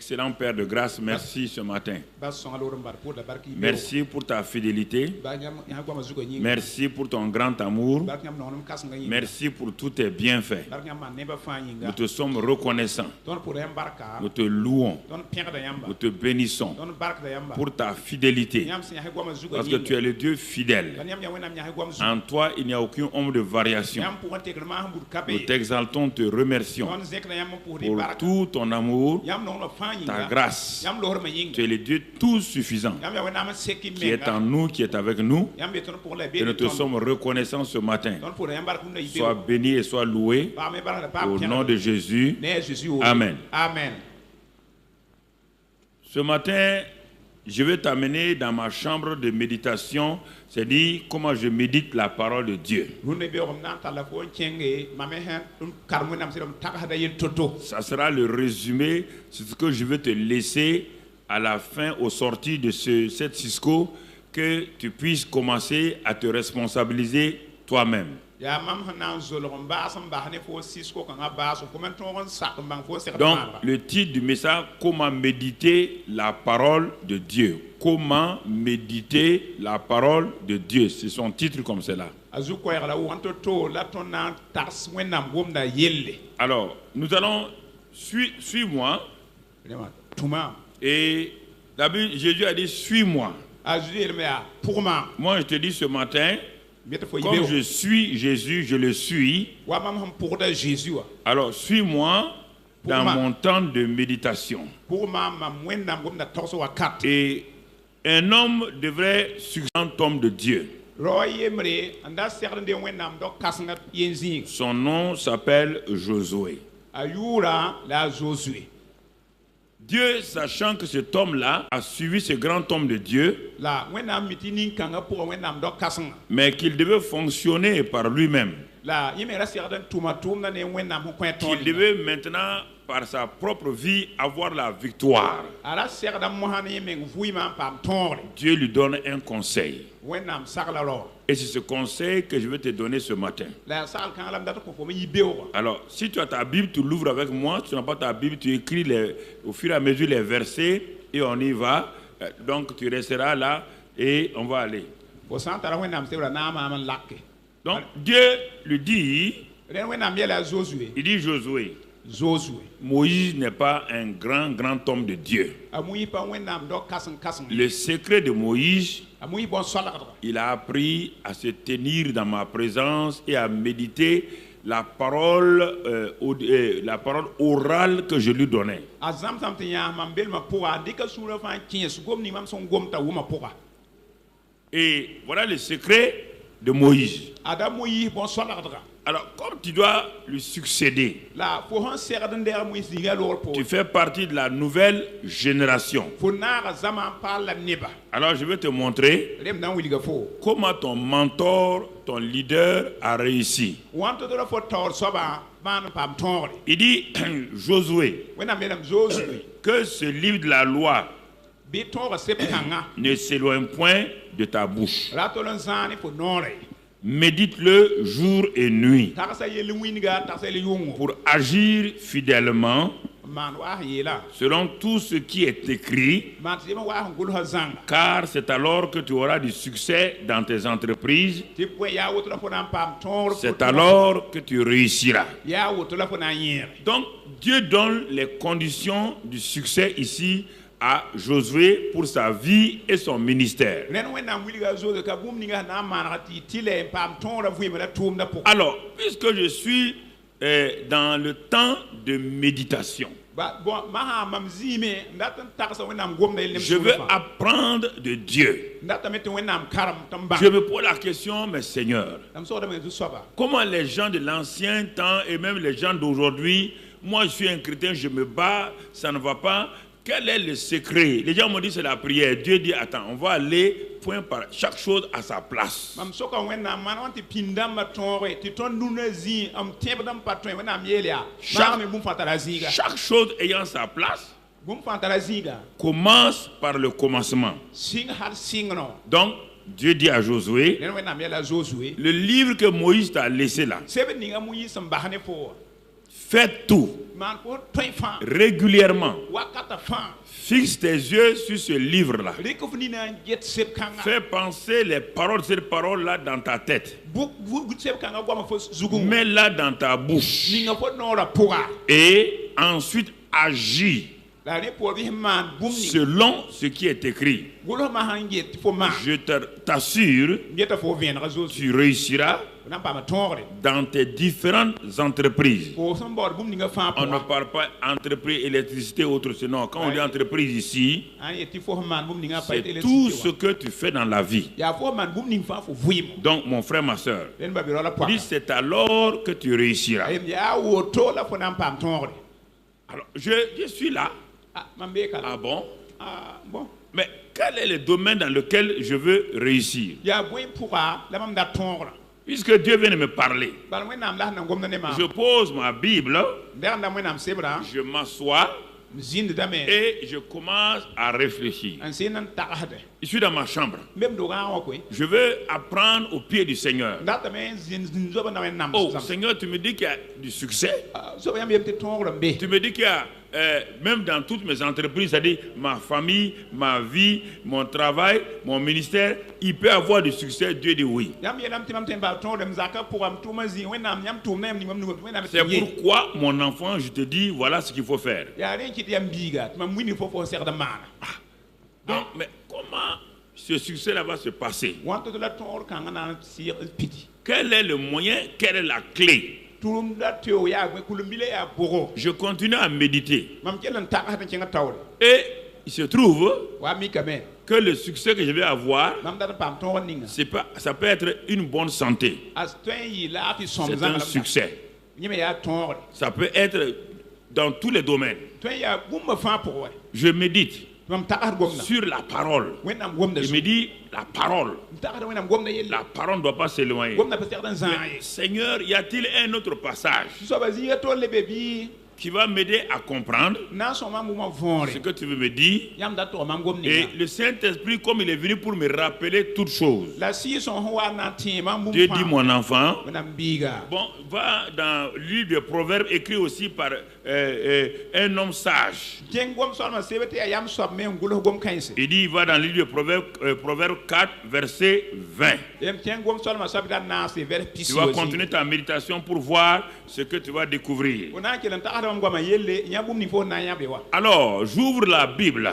Excellent Père de grâce, merci ce matin. Merci pour ta fidélité. Merci pour ton grand amour. Merci pour tous tes bienfaits. Nous te sommes reconnaissants. Nous te louons. Nous te bénissons pour ta fidélité. Parce que tu es le Dieu fidèle. En toi, il n'y a aucune ombre de variation. Nous t'exaltons, te remercions pour tout ton amour, ta grâce. Tu es le Dieu tout suffisant qui est en nous, qui est avec nous. Et nous te sommes reconnaissants ce matin. Sois béni et sois loué au nom de Jésus. Amen. Amen. Ce matin, je vais t'amener dans ma chambre de méditation, c'est-à-dire comment je médite la parole de Dieu. Ça sera le résumé, c'est ce que je vais te laisser à la fin, au sortir de cette Cisco, que tu puisses commencer à te responsabiliser toi-même. Donc, le titre du message, comment méditer la parole de Dieu. Comment méditer la parole de Dieu. C'est son titre comme cela. Alors, nous allons, suis-moi. Et d'abord, Jésus a dit, suis-moi. Moi, je te dis ce matin, comme je suis Jésus, je le suis. Alors, suis-moi dans mon temps de méditation. Et un homme devrait succéder à un homme de Dieu. Son nom s'appelle Josué. Dieu, sachant que cet homme-là a suivi ce grand homme de Dieu, mais qu'il devait fonctionner par lui-même, qu'il devait maintenant, par sa propre vie, avoir la victoire. Dieu lui donne un conseil. Et c'est ce conseil que je vais te donner ce matin. Alors, si tu as ta Bible, tu l'ouvres avec moi. Si tu n'as pas ta Bible, tu écris au fur et à mesure les versets et on y va. Donc, tu resteras là et on va aller. Donc, Dieu lui dit, il dit Josué. Moïse n'est pas un grand homme de Dieu. Le secret de Moïse, il a appris à se tenir dans ma présence et à méditer la parole orale que je lui donnais. Et voilà le secret de Moïse. Alors, comme tu dois lui succéder, tu fais partie de la nouvelle génération. Alors, je vais te montrer comment ton mentor, ton leader a réussi. Il dit, Josué, que ce livre de la loi ne s'éloigne point de ta bouche. Médite-le jour et nuit pour agir fidèlement selon tout ce qui est écrit, car c'est alors que tu auras du succès dans tes entreprises, c'est alors que tu réussiras. Donc Dieu donne les conditions du succès ici à Josué pour sa vie et son ministère. Alors, puisque je suis dans le temps de méditation, je veux apprendre de Dieu. Je me pose la question, mais Seigneur, comment les gens de l'ancien temps et même les gens d'aujourd'hui, moi je suis un chrétien, je me bats, ça ne va pas. Quel est le secret? Les gens m'ont dit c'est la prière. Dieu dit attends, on va aller point par chaque chose à sa place. Chaque chose ayant sa place commence par le commencement. Donc Dieu dit à Josué, le livre que Moïse t'a laissé là, Fais tout. Régulièrement. Fixe tes yeux sur ce livre-là. Fais penser les paroles, ces paroles-là dans ta tête. Mets-la dans ta bouche. Et ensuite agis selon ce qui est écrit. Je t'assure, tu réussiras dans tes différentes entreprises. On ne parle pas entreprise électricité ou autre, sinon quand on dit entreprise ici, c'est tout ce que tu fais dans la vie. Donc mon frère, ma soeur, c'est alors que tu réussiras. Alors je suis là. Ah bon? Mais quel est le domaine dans lequel je veux réussir? Puisque Dieu vient de me parler, je pose ma Bible, je m'assois et je commence à réfléchir. Je suis dans ma chambre. Je veux apprendre au pied du Seigneur. Oh Seigneur, tu me dis qu'il y a du succès. Tu me dis qu'il y a même dans toutes mes entreprises, c'est-à-dire ma famille, ma vie, mon travail, mon ministère, il peut avoir du succès. Dieu dit oui. C'est pourquoi, mon enfant, je te dis, voilà ce qu'il faut faire. Donc, mais comment ce succès-là va se passer? Quel est le moyen? Quelle est la clé? Je continue à méditer. Et il se trouve que le succès que je vais avoir, ça peut être une bonne santé. C'est un succès. Ça peut être dans tous les domaines. Je médite sur la parole. Je me dis, la parole ne doit pas s'éloigner. Seigneur, y a-t-il un autre passage qui va m'aider à comprendre ce que tu veux me dire? Et le Saint-Esprit, comme il est venu pour me rappeler toutes choses, Dieu dit, mon enfant, bon, va dans le livre de Proverbes, écrit aussi par un homme sage. Il dit, il va dans le livre de Proverbes 4, verset 20. Tu vas continuer ta méditation pour voir ce que tu vas découvrir. Alors, j'ouvre la Bible.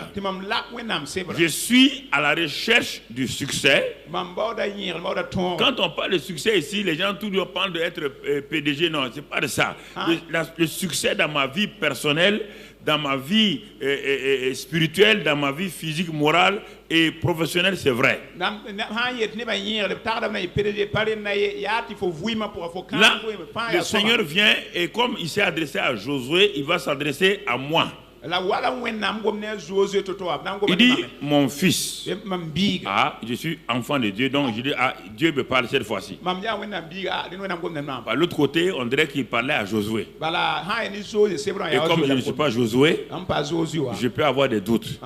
Je suis à la recherche du succès. Quand on parle de succès ici, les gens tout le temps parlent d'être PDG. Non, c'est pas de ça. Le succès dans ma vie personnelle, dans ma vie spirituelle, dans ma vie physique, morale et professionnelle, c'est vrai. Là, le Seigneur vient et comme il s'est adressé à Josué, il va s'adresser à moi. Il dit, mon fils. Ah, je suis enfant de Dieu, donc je dis, ah, Dieu me parle cette fois-ci. Par l'autre côté, on dirait qu'il parlait à Josué. Et comme je ne suis pas Josué, je peux avoir des doutes.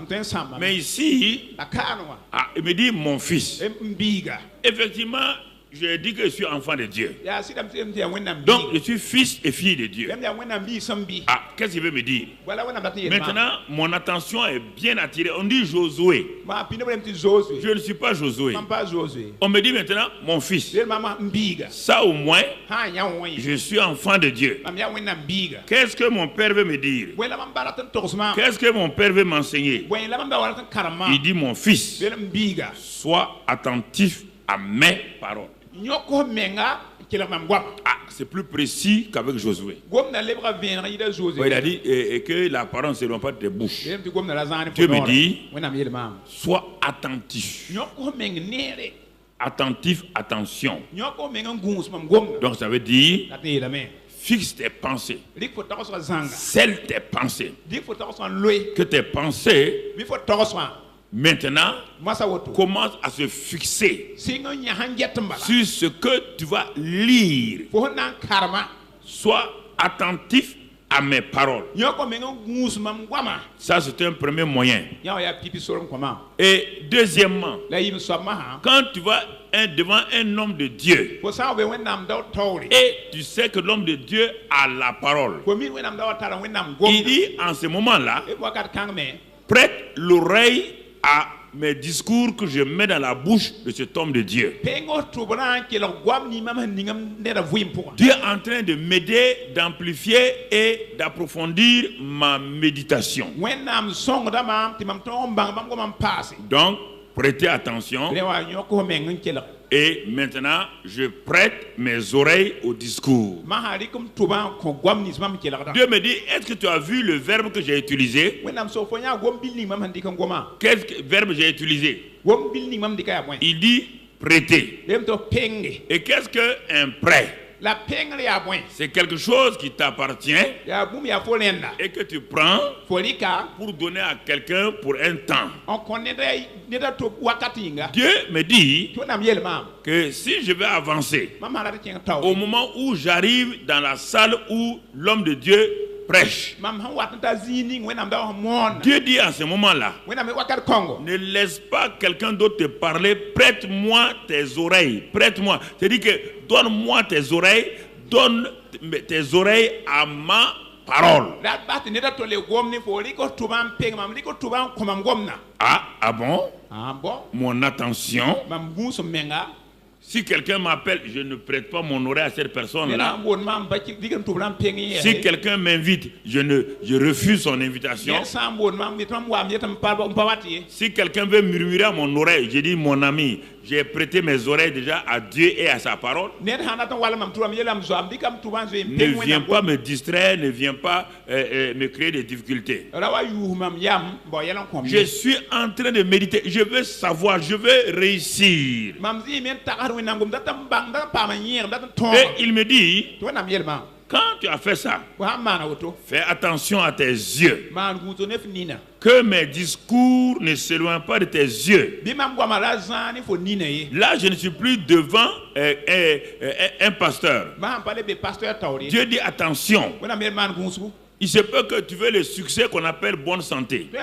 Mais ici, il me dit, mon fils. Effectivement, je dis que je suis enfant de Dieu. Donc, je suis fils et fille de Dieu. Ah, qu'est-ce qu'il veut me dire? Maintenant, mon attention est bien attirée. On dit Josué. Je ne suis pas Josué. On me dit maintenant, mon fils. Ça au moins, je suis enfant de Dieu. Qu'est-ce que mon père veut me dire? Qu'est-ce que mon père veut m'enseigner? Il dit, mon fils, sois attentif à mes paroles. Ah, c'est plus précis qu'avec Josué. Il a dit que la parole ne se loin pas de tes bouches. Dieu me dit, sois attentif. Attentif, attention. Donc ça veut dire, fixe tes pensées. Scelle tes pensées. Que tes pensées maintenant commence à se fixer sur ce que tu vas lire. Sois attentif à mes paroles. Ça, c'est un premier moyen. Et deuxièmement, quand tu vas devant un homme de Dieu et tu sais que l'homme de Dieu a la parole, il dit en ce moment-là, prête l'oreille à mes discours que je mets dans la bouche de cet homme de Dieu. Dieu est en train de m'aider, d'amplifier et d'approfondir ma méditation. Donc, prêtez attention. Et maintenant, je prête mes oreilles au discours. Dieu me dit, est-ce que tu as vu le verbe que j'ai utilisé? Quel verbe j'ai utilisé? Il dit prêter. Et qu'est-ce qu'un prêt? C'est quelque chose qui t'appartient et que tu prends pour donner à quelqu'un pour un temps. Dieu me dit que si je vais avancer, au moment où j'arrive dans la salle où l'homme de Dieu prêche, Dieu dit à ce moment-là, ne laisse pas quelqu'un d'autre te parler, prête-moi tes oreilles, prête-moi. C'est-à-dire que donne-moi tes oreilles, donne tes oreilles à ma parole. Ah bon? Mon attention. Si quelqu'un m'appelle, je ne prête pas mon oreille à cette personne-là. Si quelqu'un m'invite, je refuse son invitation. Si quelqu'un veut murmurer à mon oreille, je dis mon ami, j'ai prêté mes oreilles déjà à Dieu et à sa parole. Ne viens pas me distraire, ne viens pas me créer des difficultés. Je suis en train de méditer, je veux savoir, je veux réussir. Et il me dit, quand tu as fait ça, fais attention à tes yeux. Que mes discours ne s'éloignent pas de tes yeux. Là, je ne suis plus devant un pasteur. Dieu dit attention. Il se peut que tu veux le succès qu'on appelle bonne santé. Mais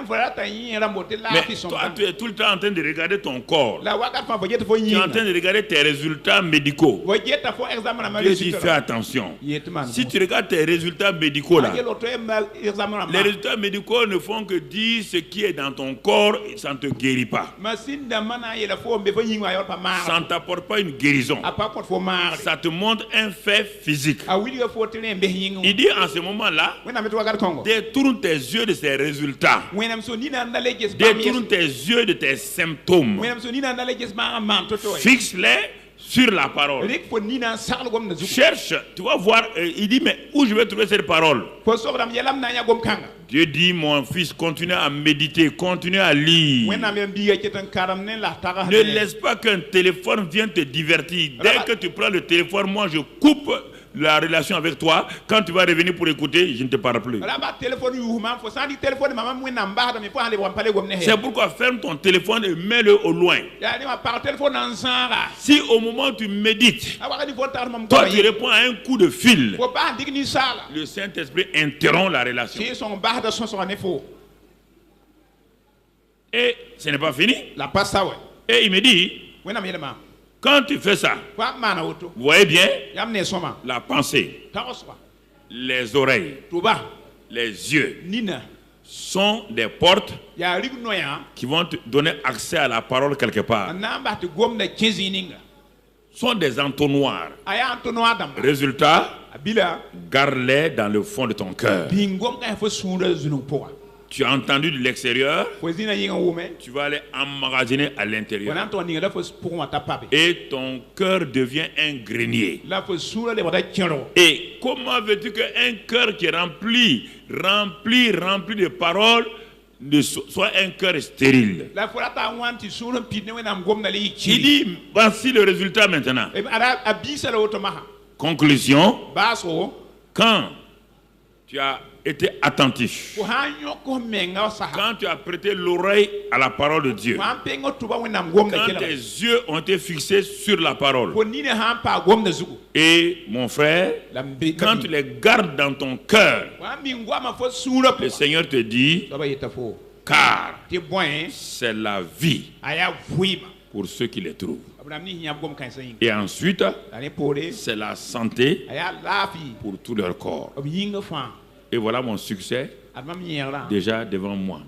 toi, tu es tout le temps en train de regarder ton corps. Tu es en train de regarder tes résultats médicaux. Dieu dit fais attention. Si tu regardes tes résultats médicaux là, les résultats médicaux ne font que dire ce qui est dans ton corps et ça ne te guérit pas. Ça ne t'apporte pas une guérison. Ça te montre un fait physique. Il dit en ce moment-là, détourne tes yeux de ces résultats. Détourne tes yeux de tes symptômes. Fixe-les sur la parole. Cherche, tu vas voir, il dit, mais où je vais trouver cette parole? Dieu dit, mon fils, continue à méditer, continue à lire. Ne laisse pas qu'un téléphone vienne te divertir. Dès que tu prends le téléphone, moi je coupe la relation avec toi. Quand tu vas revenir pour écouter, je ne te parle plus. C'est pourquoi ferme ton téléphone et mets-le au loin. Si au moment où tu médites, toi tu réponds à un coup de fil, le Saint-Esprit interrompt la relation. Et ce n'est pas fini. Et il me dit, quand tu fais ça, vous voyez bien la pensée, les oreilles, les yeux sont des portes qui vont te donner accès à la parole quelque part. Sont des entonnoirs. Résultat, garde-les dans le fond de ton cœur. Tu as entendu de l'extérieur, tu vas aller emmagasiner à l'intérieur. Et ton cœur devient un grenier. Et comment veux-tu qu'un cœur qui est rempli de paroles ne soit un cœur stérile? Il dit, voici le résultat maintenant. Conclusion, quand tu as été attentif, quand tu as prêté l'oreille à la parole de Dieu, quand tes yeux ont été fixés sur la parole, et mon frère, quand tu les gardes dans ton cœur, le Seigneur te dit, car c'est la vie pour ceux qui les trouvent. Et ensuite, c'est la santé pour tout leur corps. Et voilà mon succès déjà devant moi.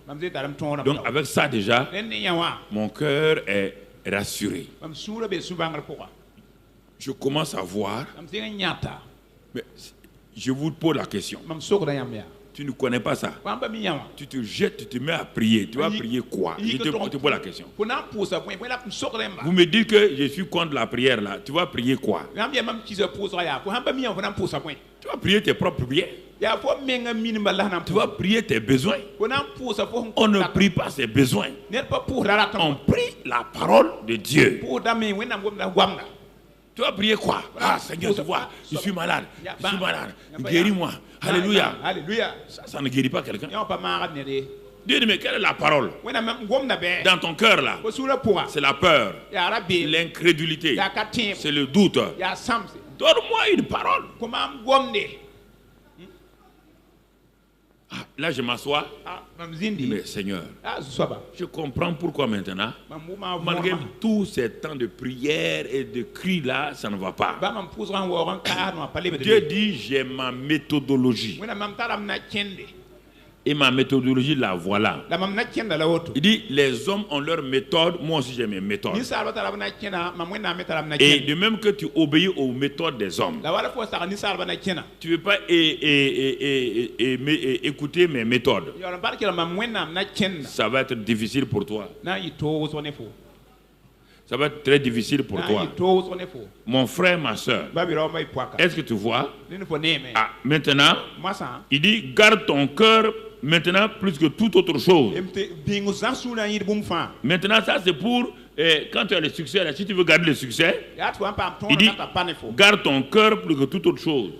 Donc avec ça déjà, mon cœur est rassuré. Je commence à voir, mais je vous pose la question. Tu ne connais pas ça. Tu te jettes, tu te mets à prier. Tu vas prier quoi? Je te pose la question. Vous me dites que je suis contre la prière là. Tu vas prier quoi? Tu vas prier tes propres prières. Tu vas prier tes besoins. On ne prie pas ses besoins. On prie la parole de Dieu. Tu vas prier quoi? Ah Seigneur, tu vois, je suis malade. Je suis malade. Guéris-moi. Alléluia. Ça ne guérit pas quelqu'un. Dieu dit, mais quelle est la parole? Dans ton cœur là, c'est la peur, l'incrédulité, c'est le doute. Donne-moi une parole. Là, je m'assois. Mais Seigneur, je comprends pourquoi maintenant, malgré tous ces temps de prière et de cris là, ça ne va pas. Dieu dit, j'ai ma méthodologie. Et ma méthodologie, la voilà. Il dit, les hommes ont leur méthode, moi aussi j'ai mes méthodes. Et de même que tu obéis aux méthodes des hommes, tu ne veux pas écouter mes méthodes. Ça va être difficile pour toi. Ça va être très difficile pour toi. Mon frère, ma soeur, est-ce que tu vois? Ah, maintenant, il dit, garde ton cœur maintenant plus que toute autre chose. Maintenant, ça c'est pour quand tu as le succès, là, si tu veux garder le succès, il dit, garde ton cœur plus que toute autre chose.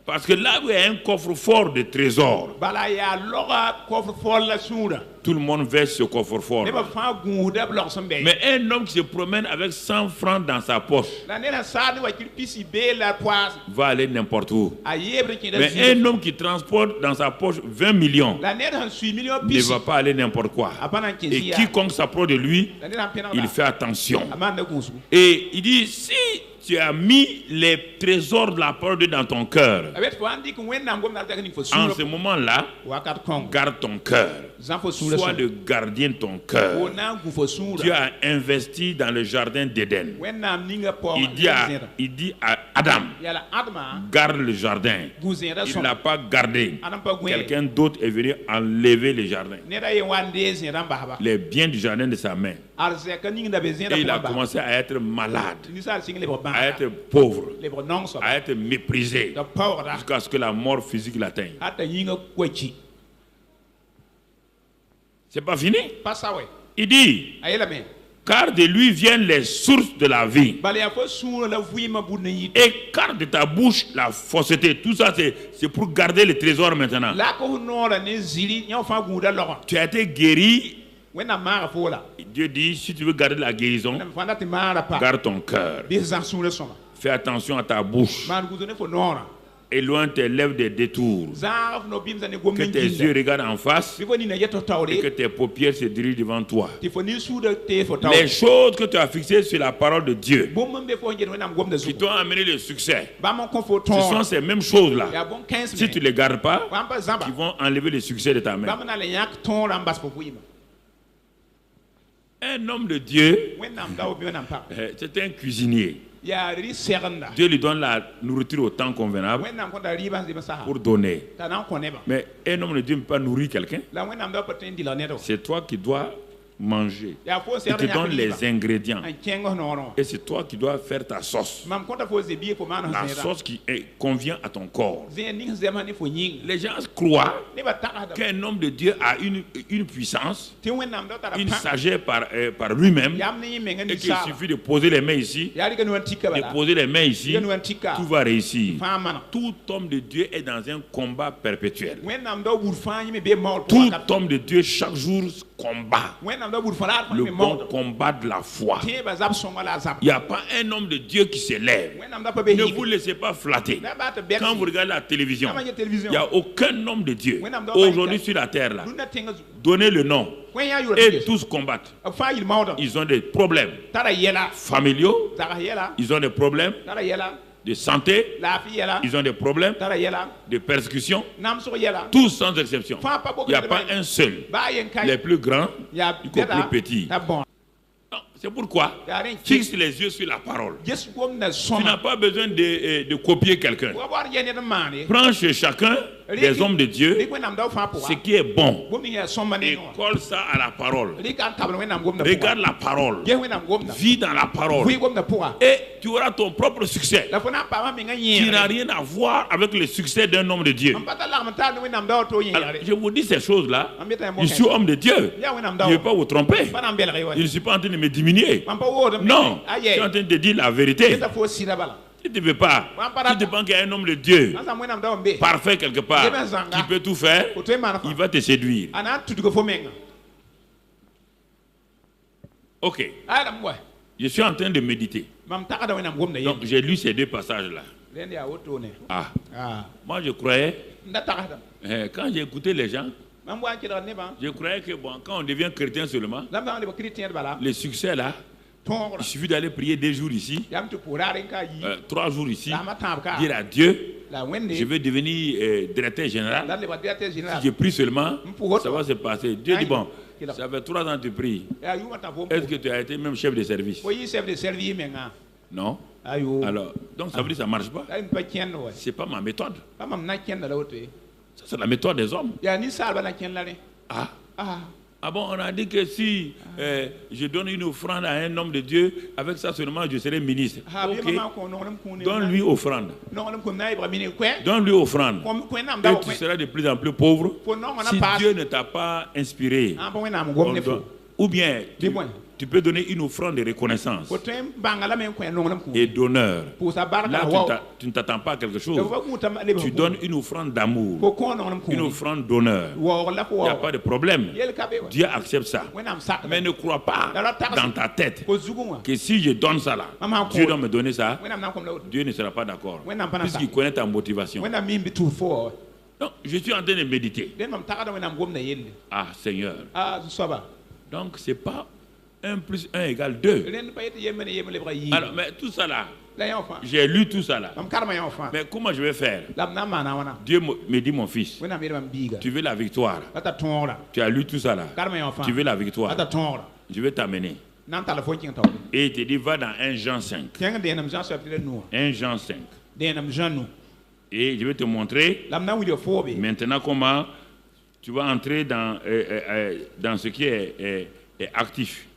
Parce que là où il y a un coffre-fort de trésors, tout le monde verse ce coffre-fort. Mais un homme qui se promène avec 100 francs dans sa poche va aller n'importe où. Mais un homme qui transporte dans sa poche 20 millions ne va pas aller n'importe quoi. Et quiconque s'approche de lui, il fait attention. Et il dit, si tu as mis les trésors de la parole de Dieu dans ton cœur, en ce moment-là, garde ton cœur. Sois le gardien de ton cœur. Dieu a investi dans le jardin d'Éden. Il dit à Adam, garde le jardin. Il ne l'a pas gardé. Quelqu'un d'autre est venu enlever le jardin, les biens du jardin de sa main. Et il a commencé à être malade, à être pauvre, à être méprisé, jusqu'à ce que la mort physique l'atteigne. C'est pas fini? Il dit, car de lui viennent les sources de la vie. Et car de ta bouche la fausseté. Tout ça, c'est pour garder le trésor maintenant. Tu as été guéri. Dieu dit, si tu veux garder la guérison, garde ton cœur. Fais attention à ta bouche. Éloigne tes lèvres des détours. Que tes yeux regardent en face et que tes paupières se dirigent devant toi. Les choses que tu as fixées sur la parole de Dieu qui t'ont amené le succès, ce sont ces mêmes choses-là. Si tu ne les gardes pas, qui vont enlever le succès de ta main. Un homme de Dieu, c'est un cuisinier. Dieu lui donne la nourriture au temps convenable pour donner. Mais un homme de Dieu ne peut pas nourrir quelqu'un. C'est toi qui dois manger. Il te donne les ingrédients. Et c'est toi qui dois faire ta sauce. La sauce qui convient à ton corps. Les gens croient qu'un homme de Dieu a une puissance, une sagesse par lui-même, et qu'il suffit de poser les mains ici, de poser les mains ici, tout va réussir. Tout homme de Dieu est dans un combat perpétuel. Tout homme de Dieu chaque jour combat le bon combat de la foi. Il n'y a pas un homme de Dieu qui s'élève. Ne vous laissez pas flatter. Quand vous regardez la télévision, il n'y a aucun homme de Dieu aujourd'hui sur la terre là. Donnez le nom et tous combattent. Ils ont des problèmes familiaux, ils ont des problèmes de santé, ils ont des problèmes de persécution, tous sans exception. Il n'y a pas un seul, les plus grands, les plus petits. C'est pourquoi fixe les yeux sur la parole. Tu n'as pas besoin de copier quelqu'un. Prends chez chacun des hommes de Dieu ce qui est bon et colle ça à la parole. Regarde la parole, vis dans la parole et tu auras ton propre succès qui n'a rien à voir avec le succès d'un homme de Dieu. Alors, je vous dis ces choses-là, je suis homme de Dieu, je ne vais pas vous tromper, je ne suis pas en train de me diminuer. Non, je suis en train de dire la vérité. Tu ne veux pas. Tu te penses qu'il y a un homme de Dieu parfait quelque part qui peut tout faire, il va te séduire. Ok. Je suis en train de méditer. Donc j'ai lu ces deux passages-là. Moi je croyais, quand j'ai écouté les gens, je croyais que bon, quand on devient chrétien seulement, le succès là, il suffit d'aller prier 2 jours ici, 3 jours ici, dire à Dieu, je veux devenir directeur général. Si je prie seulement, ça va se passer. Dieu dit, bon, ça fait 3 ans que tu pries. Est-ce que tu as été même chef de service? Non. Alors, donc ça veut dire que ça ne marche pas. Ce n'est pas ma méthode. Ça, c'est la méthode des hommes. Ah bon, on a dit que si je donne une offrande à un homme de Dieu, avec ça seulement je serai ministre. Ok. Donne-lui offrande. Donne-lui offrande. Et tu seras de plus en plus pauvre si Dieu ne t'a pas inspiré. Ou bien tu peux donner une offrande de reconnaissance et d'honneur. Là, tu ne t'attends pas à quelque chose. Tu donnes une offrande d'amour, une offrande d'honneur. Il n'y a pas de problème. Dieu accepte ça. Mais ne crois pas dans ta tête que si je donne ça là, Dieu doit me donner ça. Dieu ne sera pas d'accord. Puisqu'il connaît ta motivation. Donc, je suis en train de méditer. Ah, Seigneur. Donc, ce n'est pas 1 plus 1 égale 2. Alors, mais tout ça là, j'ai lu tout ça là. Mais comment je vais faire? Dieu me dit, mon fils, tu veux la victoire. Tu as lu tout ça là. Tu veux la victoire. Je vais t'amener. Et il te dit, va dans 1 Jean 5. 1 Jean 5. Et je vais te montrer maintenant comment tu vas entrer dans ce qui est actif.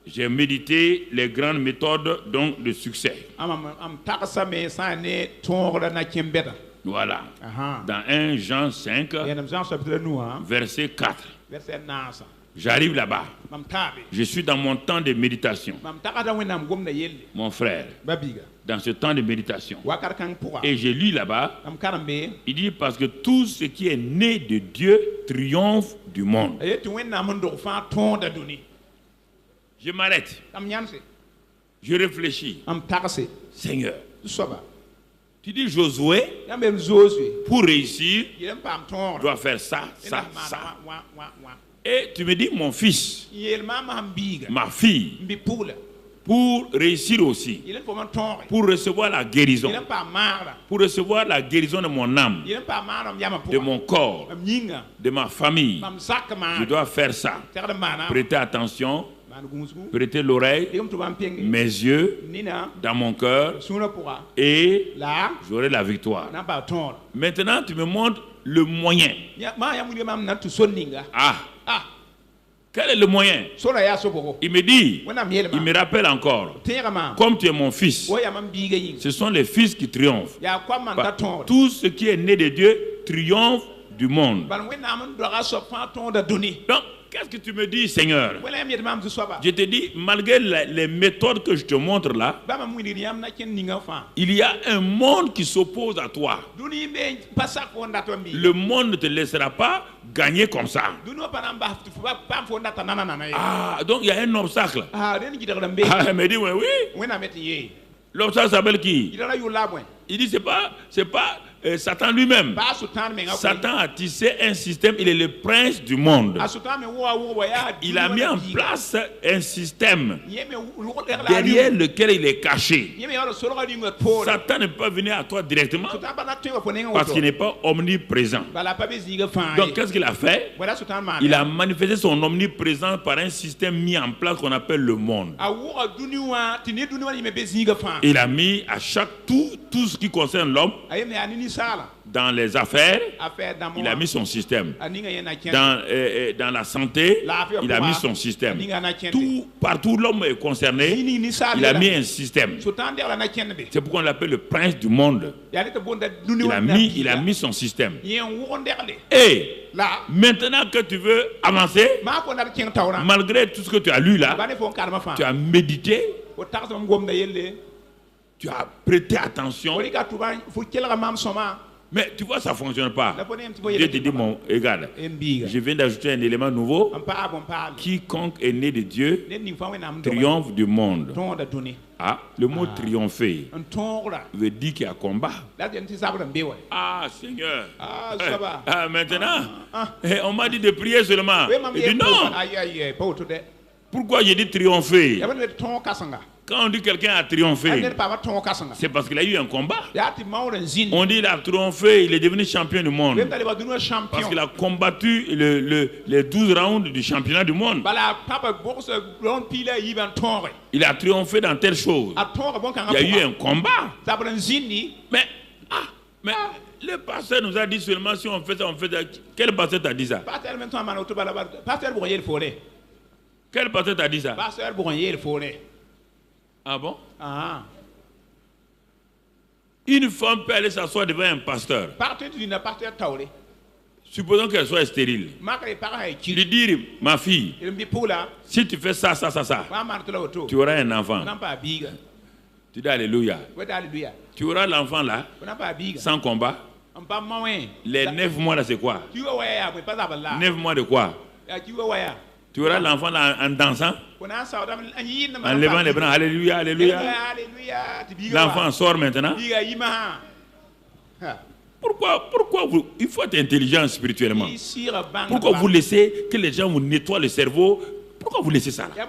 J'ai médité les grandes méthodes donc de succès. Voilà. Dans 1 Jean 5, verset 4. J'arrive là-bas. Je suis dans mon temps de méditation. Mon frère, dans ce temps de méditation. Et j'ai lu là-bas, il dit parce que tout ce qui est né de Dieu triomphe du monde. Je m'arrête. Je réfléchis. Seigneur, tu dis Josué, pour réussir, doit faire ça, ça, ça. Et tu me dis mon fils, ma fille, pour réussir aussi, pour recevoir la guérison, pour recevoir la guérison de mon âme, de mon corps, de ma famille, je dois faire ça. Prêtez attention, prêtez l'oreille, mes yeux, dans mon cœur, et j'aurai la victoire. Maintenant, tu me montres le moyen. Quel est le moyen? Il me dit, il me rappelle encore, comme tu es mon fils, ce sont les fils qui triomphent. Tout ce qui est né de Dieu triomphe du monde. Donc, qu'est-ce que tu me dis, Seigneur? Je te dis, malgré les méthodes que je te montre là, il y a un monde qui s'oppose à toi. Le monde ne te laissera pas gagner comme ça. Ah, donc il y a un obstacle. Elle me dit, oui. L'obstacle s'appelle qui? Il dit, c'est pas Satan lui-même. Satan a tissé un système, il est le prince du monde. Il a mis en place un système derrière lequel il est caché. Satan ne peut pas venir à toi directement parce qu'il n'est pas omniprésent. Donc qu'est-ce qu'il a fait? Il a manifesté son omniprésence par un système mis en place qu'on appelle le monde. Il a mis à chaque tout ce qui concerne l'homme. Dans les affaires, il a mis son système. Dans la santé, il a mis son système. Partout où l'homme est concerné, il a mis un système. C'est pourquoi on l'appelle le prince du monde. Il a mis son système. Et maintenant que tu veux avancer, malgré tout ce que tu as lu là, tu as médité, tu as prêté attention. Mais tu vois, ça ne fonctionne pas. Dieu te dit, mon égal, je viens d'ajouter un élément nouveau. Quiconque est né de Dieu triomphe du monde. Ah, le mot triompher veut dire qu'il y a combat. Ah, Seigneur. Maintenant, on m'a dit de prier seulement. Il dit non. Pourquoi j'ai dit triompher? Quand on dit quelqu'un a triomphé, c'est parce qu'il a eu un combat. On dit qu'il a triomphé, il est devenu champion du monde. Parce qu'il a combattu les 12 rounds du championnat du monde. Il a triomphé dans telle chose. Il y a eu un combat. Mais le pasteur nous a dit seulement si on fait ça, on fait ça. Quel pasteur t'a dit ça? Quel pasteur t'a dit ça? Ah bon? Une femme peut aller s'asseoir devant un pasteur. Supposons qu'elle soit stérile. Lui dire, ma fille, si tu fais ça, tu auras un enfant. Tu dis alléluia. Tu auras l'enfant là, sans combat. Les 9 mois là, c'est quoi? 9 mois de quoi? Tu auras l'enfant là en dansant, en levant les bras, alléluia, alléluia. L'enfant sort maintenant. Pourquoi il faut être intelligent spirituellement. Pourquoi vous laissez que les gens vous nettoient le cerveau? Pourquoi vous laissez ça là?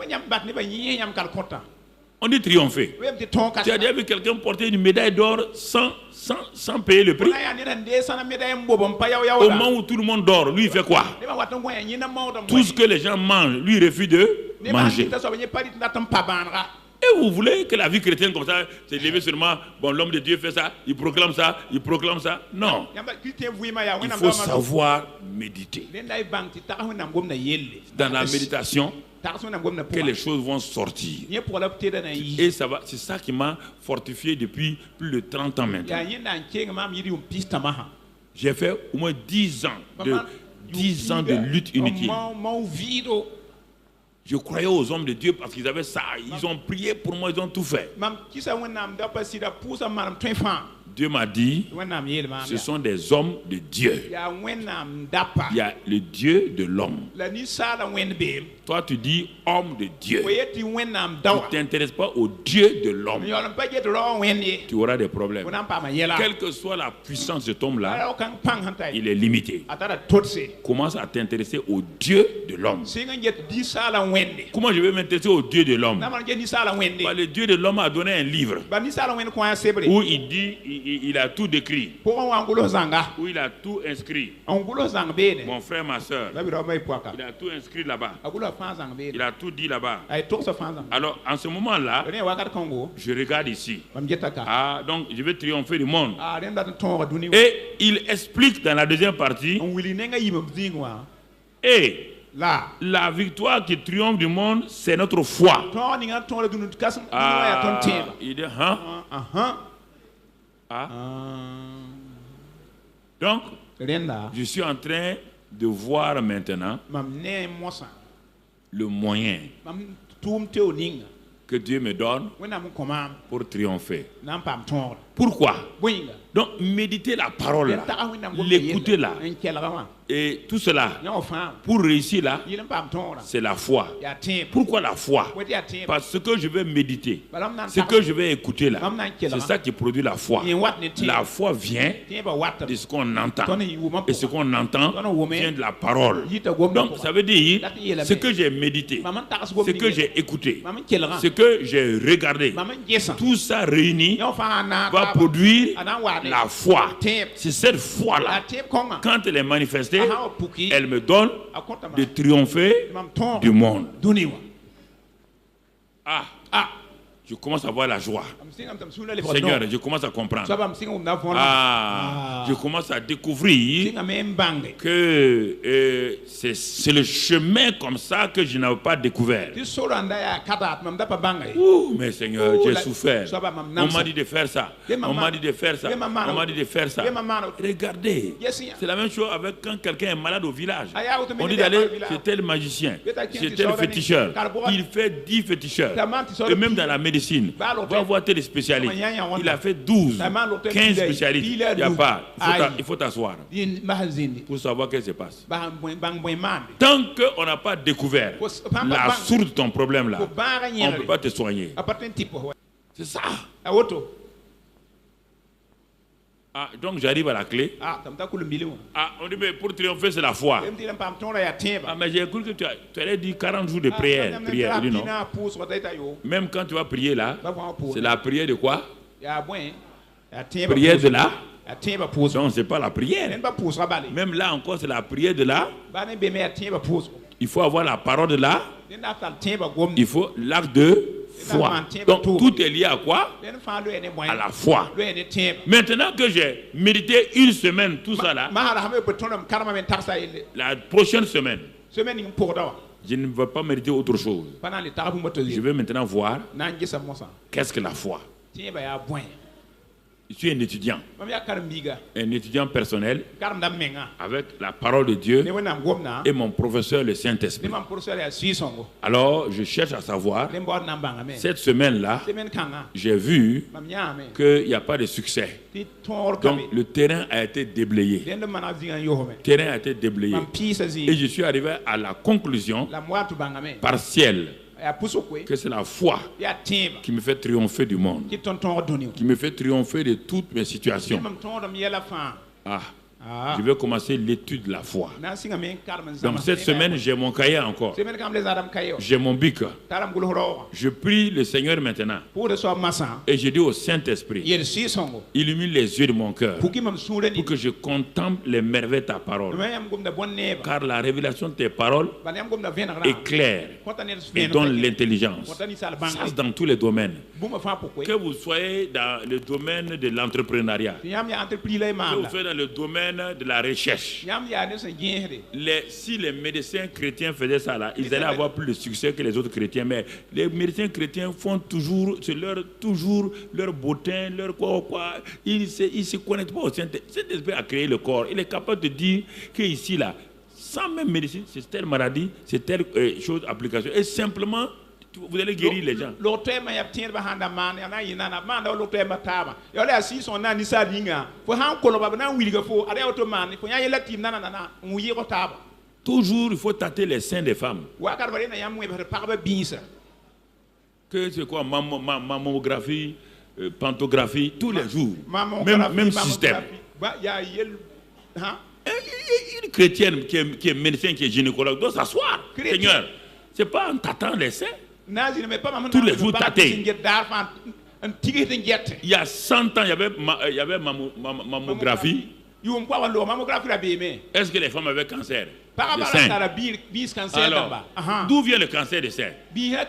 On dit triompher. Tu as déjà vu quelqu'un porter une médaille d'or sans payer le prix? Au moment où tout le monde dort, lui il fait quoi? Tout ce que les gens mangent, lui il refuse de manger. Et vous voulez que la vie chrétienne comme ça, c'est levé seulement, bon l'homme de Dieu fait ça, il proclame ça. Non. Il faut savoir méditer. Dans la méditation, que les choses vont sortir. Et c'est ça qui m'a fortifié depuis plus de 30 ans maintenant. J'ai fait au moins 10 ans de lutte inutile. Je croyais aux hommes de Dieu parce qu'ils avaient ça. Ils ont prié pour moi, ils ont tout fait. Dieu m'a dit, ce sont des hommes de Dieu. Il y a le Dieu de l'homme. Toi, tu dis homme de Dieu. Tu ne t'intéresses pas au Dieu de l'homme. Tu auras des problèmes. Quelle que soit la puissance de cet homme-là, il est limité. Commence à t'intéresser au Dieu de l'homme. Comment je vais m'intéresser au Dieu de l'homme? Le Dieu de l'homme a donné un livre où il dit il a tout décrit. Où il a tout inscrit. Mon frère, ma soeur. Il a tout inscrit là-bas. Il a tout dit là-bas. Alors, en ce moment-là, je regarde ici. Ah, donc je vais triompher du monde. Et il explique dans la deuxième partie. Et la victoire qui triomphe du monde, c'est notre foi. Il dit, Donc, je suis en train de voir maintenant le moyen que Dieu me donne pour triompher. Pourquoi? Donc, méditer la parole, l'écouter là. Et tout cela, pour réussir là, c'est la foi. Pourquoi la foi? Parce que je vais méditer, ce que je vais écouter là, c'est ça qui produit la foi. La foi vient de ce qu'on entend. Et ce qu'on entend vient de la parole. Donc ça veut dire, ce que j'ai médité, ce que j'ai écouté, ce que j'ai regardé, tout ça réuni va produire la foi. C'est cette foi-là, quand elle est manifestée, elle me donne de triompher du monde. Je commence à voir la joie. Seigneur, je commence à comprendre. Je commence à découvrir que c'est le chemin comme ça que je n'avais pas découvert. Mais Seigneur, j'ai souffert. On m'a dit de faire ça. On m'a dit de faire ça. On m'a dit de faire ça. Regardez, c'est la même chose avec quand quelqu'un est malade au village. On dit d'aller chez tel magicien, chez tel féticheur. Il fait 10 féticheurs. Et même dans la médecine, va voir tes spécialistes. Il a fait 12, 15 spécialistes. Il n'y a pas. Il faut t'asseoir pour savoir ce qui se passe. Tant qu'on n'a pas découvert la source de ton problème là, on ne peut pas te soigner. C'est ça. Donc j'arrive à la clé. On dit mais pour triompher c'est la foi. Mais j'ai cru que tu allais dire 40 jours de prière. Il dit non. Même quand tu vas prier là, c'est la prière de quoi? Prière de là. Donc c'est pas la prière. Même là encore c'est la prière de là. Il faut avoir la parole de là. Il faut l'acte de foi. Donc tout est lié à quoi? À la foi. Maintenant que j'ai médité une semaine tout ça là, la prochaine semaine, je ne veux pas méditer autre chose. Je vais maintenant voir qu'est-ce que la foi. Je suis un étudiant personnel avec la parole de Dieu et mon professeur le Saint-Esprit. Alors je cherche à savoir, cette semaine-là, j'ai vu qu'il n'y a pas de succès. Donc le terrain a été déblayé. Et je suis arrivé à la conclusion partielle que c'est la foi qui me fait triompher du monde, qui me fait triompher de toutes mes situations. Je vais commencer l'étude de la foi. Donc cette semaine, j'ai mon cahier encore. J'ai mon bic. Je prie le Seigneur maintenant. Et je dis au Saint-Esprit, illumine les yeux de mon cœur pour que je contemple les merveilles de ta parole. Car la révélation de tes paroles est claire et donne l'intelligence. Ça, dans tous les domaines. Que vous soyez dans le domaine de l'entrepreneuriat, que vous soyez dans le domaine de la recherche. Si les médecins chrétiens faisaient ça là, ils allaient avoir plus de succès que les autres chrétiens. Mais les médecins chrétiens font toujours, c'est leur bottin, leur quoi. Ils ne se connectent pas au Saint-Esprit. Saint-Esprit a créé le corps. Il est capable de dire qu'ici là, sans même médecine, c'est telle maladie, c'est telle chose, application. Et simplement, vous allez guérir les gens. Toujours, il faut tâter les seins des femmes. Que c'est quoi, mammographie, pantographie, tous les jours. Même système. Une chrétienne qui est médecin, qui est gynécologue, doit s'asseoir. Seigneur, c'est pas en tâtant les seins. Tous les jours tâter. Il y a 100 ans, il y avait mammographie. Est-ce que les femmes avaient cancer des seins? Alors, d'où vient le cancer des seins? Va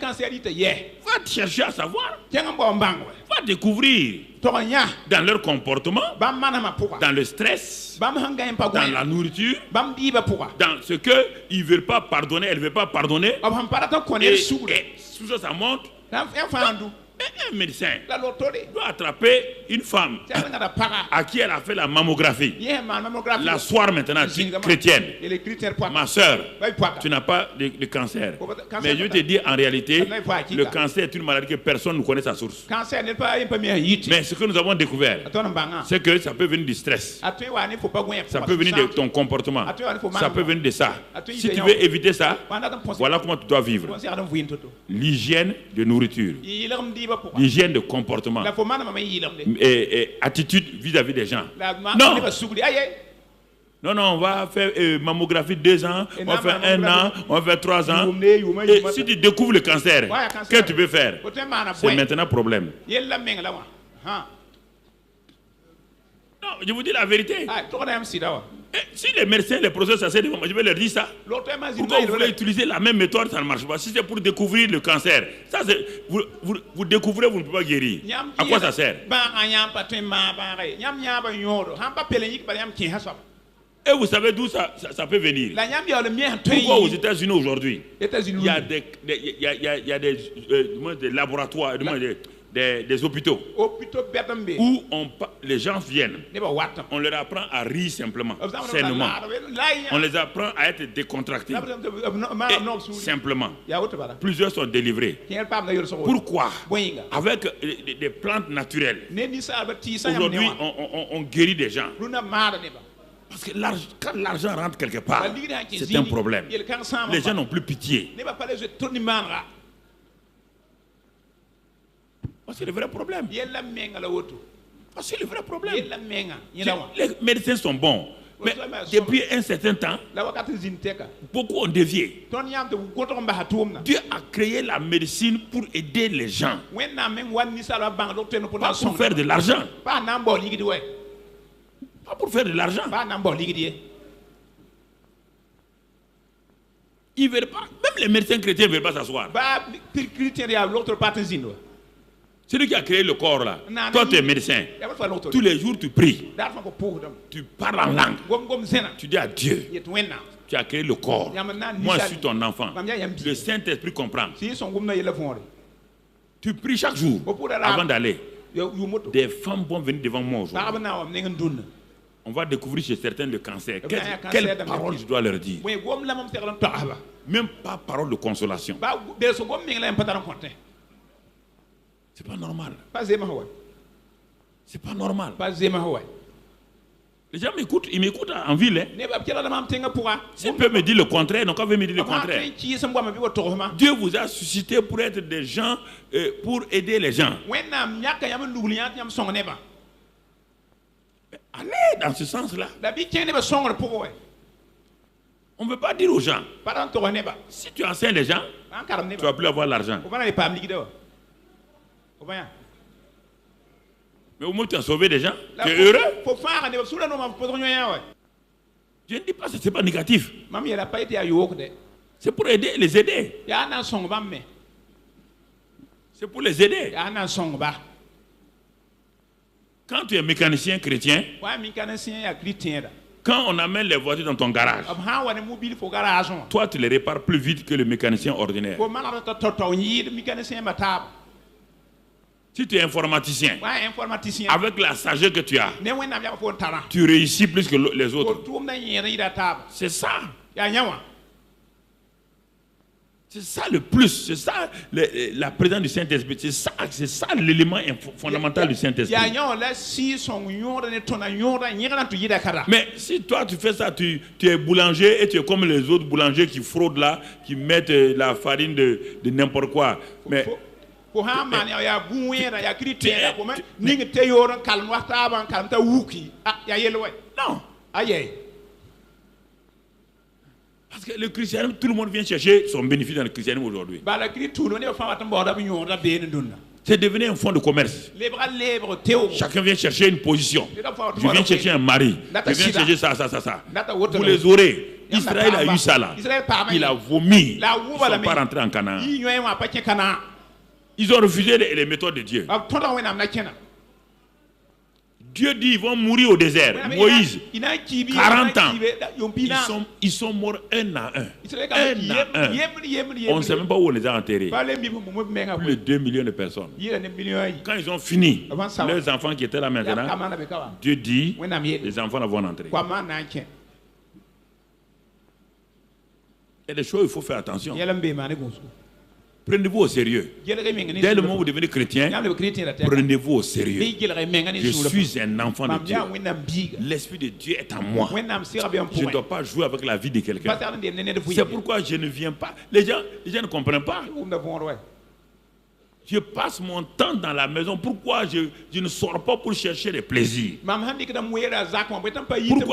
chercher à savoir. Va découvrir dans leur comportement, dans le stress, dans la nourriture, dans ce qu'ils ne veulent pas pardonner, elle ne veut pas pardonner. Et tout ça, ça montre. Un médecin doit attraper une femme à qui elle a fait la mammographie, la soir maintenant, chrétienne. Ma soeur, tu n'as pas de cancer. Mais je te dis en réalité, le cancer est une maladie que personne ne connaît sa source. Mais ce que nous avons découvert, c'est que ça peut venir du stress. Ça peut venir de ton comportement. Ça peut venir de ça. Si tu veux éviter ça, voilà comment tu dois vivre. L'hygiène de nourriture. L'hygiène de comportement et attitude vis-à-vis des gens. Non, on va faire mammographie 2 ans, on va faire 1 an, on va faire 3 ans. Et si tu découvres le cancer, qu'est-ce que tu peux faire? C'est maintenant problème. Non, je vous dis la vérité. Si les médecins, les professeurs, je vais leur dire ça. Pourquoi vous voulez utiliser la même méthode, ça ne marche pas? Si c'est pour découvrir le cancer, ça vous découvrez, vous ne pouvez pas guérir. À quoi ça sert? Et vous savez d'où ça peut venir? Pourquoi aux États-Unis aujourd'hui, il y a des laboratoires, des hôpitaux où les gens viennent, on leur apprend à rire simplement, sainement. On les apprend à être décontractés. Et simplement. Plusieurs sont délivrés. Pourquoi? Avec des plantes naturelles. Aujourd'hui, on guérit des gens. Parce que quand l'argent rentre quelque part, c'est un problème. Les gens n'ont plus pitié. C'est le vrai problème. C'est le vrai problème. Les médecins sont bons. Mais depuis un certain temps, beaucoup ont dévié. Dieu a créé la médecine pour aider les gens. Pas pour faire de l'argent. Pas pour faire de l'argent. Ils veulent pas. Même les médecins chrétiens ne veulent pas s'asseoir. Celui qui a créé le corps là, toi tu es médecin, tous les jours tu pries, tu parles en langue, tu dis à Dieu, tu as créé le corps, moi je suis ton enfant, le Saint-Esprit comprend. Tu pries chaque jour avant d'aller. Des femmes vont venir devant moi aujourd'hui. On va découvrir chez certains le cancer. Quelle parole je dois leur dire? Même pas parole de consolation. C'est pas normal. C'est pas normal. Les gens m'écoutent, ils m'écoutent en ville. S'ils peuvent me dire le contraire, donc on veut me dire le contraire. Dieu vous a suscité pour être des gens, pour aider les gens. Allez dans ce sens-là. On ne veut pas dire aux gens. Si tu enseignes les gens, tu ne vas plus avoir l'argent. Mais au moins tu as sauvé des gens. Tu es heureux. Je ne dis pas que ce n'est pas négatif. C'est pour aider, les aider. C'est pour les aider. Quand tu es mécanicien chrétien, quand on amène les voitures dans ton garage, toi tu les répares plus vite que le mécanicien ordinaire. Si tu es informaticien, avec la sagesse que tu as, tu réussis plus que les autres. C'est ça. C'est ça le plus. C'est ça la présence du Saint-Esprit. C'est ça l'élément fondamental du Saint-Esprit. Mais si toi tu fais ça, tu es boulanger et tu es comme les autres boulangers qui fraudent là, qui mettent la farine de n'importe quoi. Mais non. Parce que le christianisme, tout le monde vient chercher son bénéfice dans le christianisme aujourd'hui. C'est devenu un fonds de commerce. Chacun vient chercher une position. Je viens chercher un mari. Je viens chercher ça. Vous les aurez. Israël a eu ça là. Il a vomi. Ils ne sont pas rentrés en Canaan. Ils ont refusé les méthodes de Dieu. Dieu dit ils vont mourir au désert. Moïse, 40 ans. Ils sont morts un à un. On ne sait même pas où on les a enterrés. Plus de 2 millions de personnes. Quand ils ont fini, leurs enfants qui étaient là maintenant, Dieu dit les enfants vont entrer. Il y a des choses où il faut faire attention. Prenez-vous au sérieux. Dès le moment où vous devenez chrétien, prenez-vous au sérieux. Je suis un enfant de Dieu. L'Esprit de Dieu est en moi. Je ne dois pas jouer avec la vie de quelqu'un. C'est pourquoi je ne viens pas. Les gens ne comprennent pas. Je passe mon temps dans la maison. Pourquoi je ne sors pas pour chercher les plaisirs? Pourquoi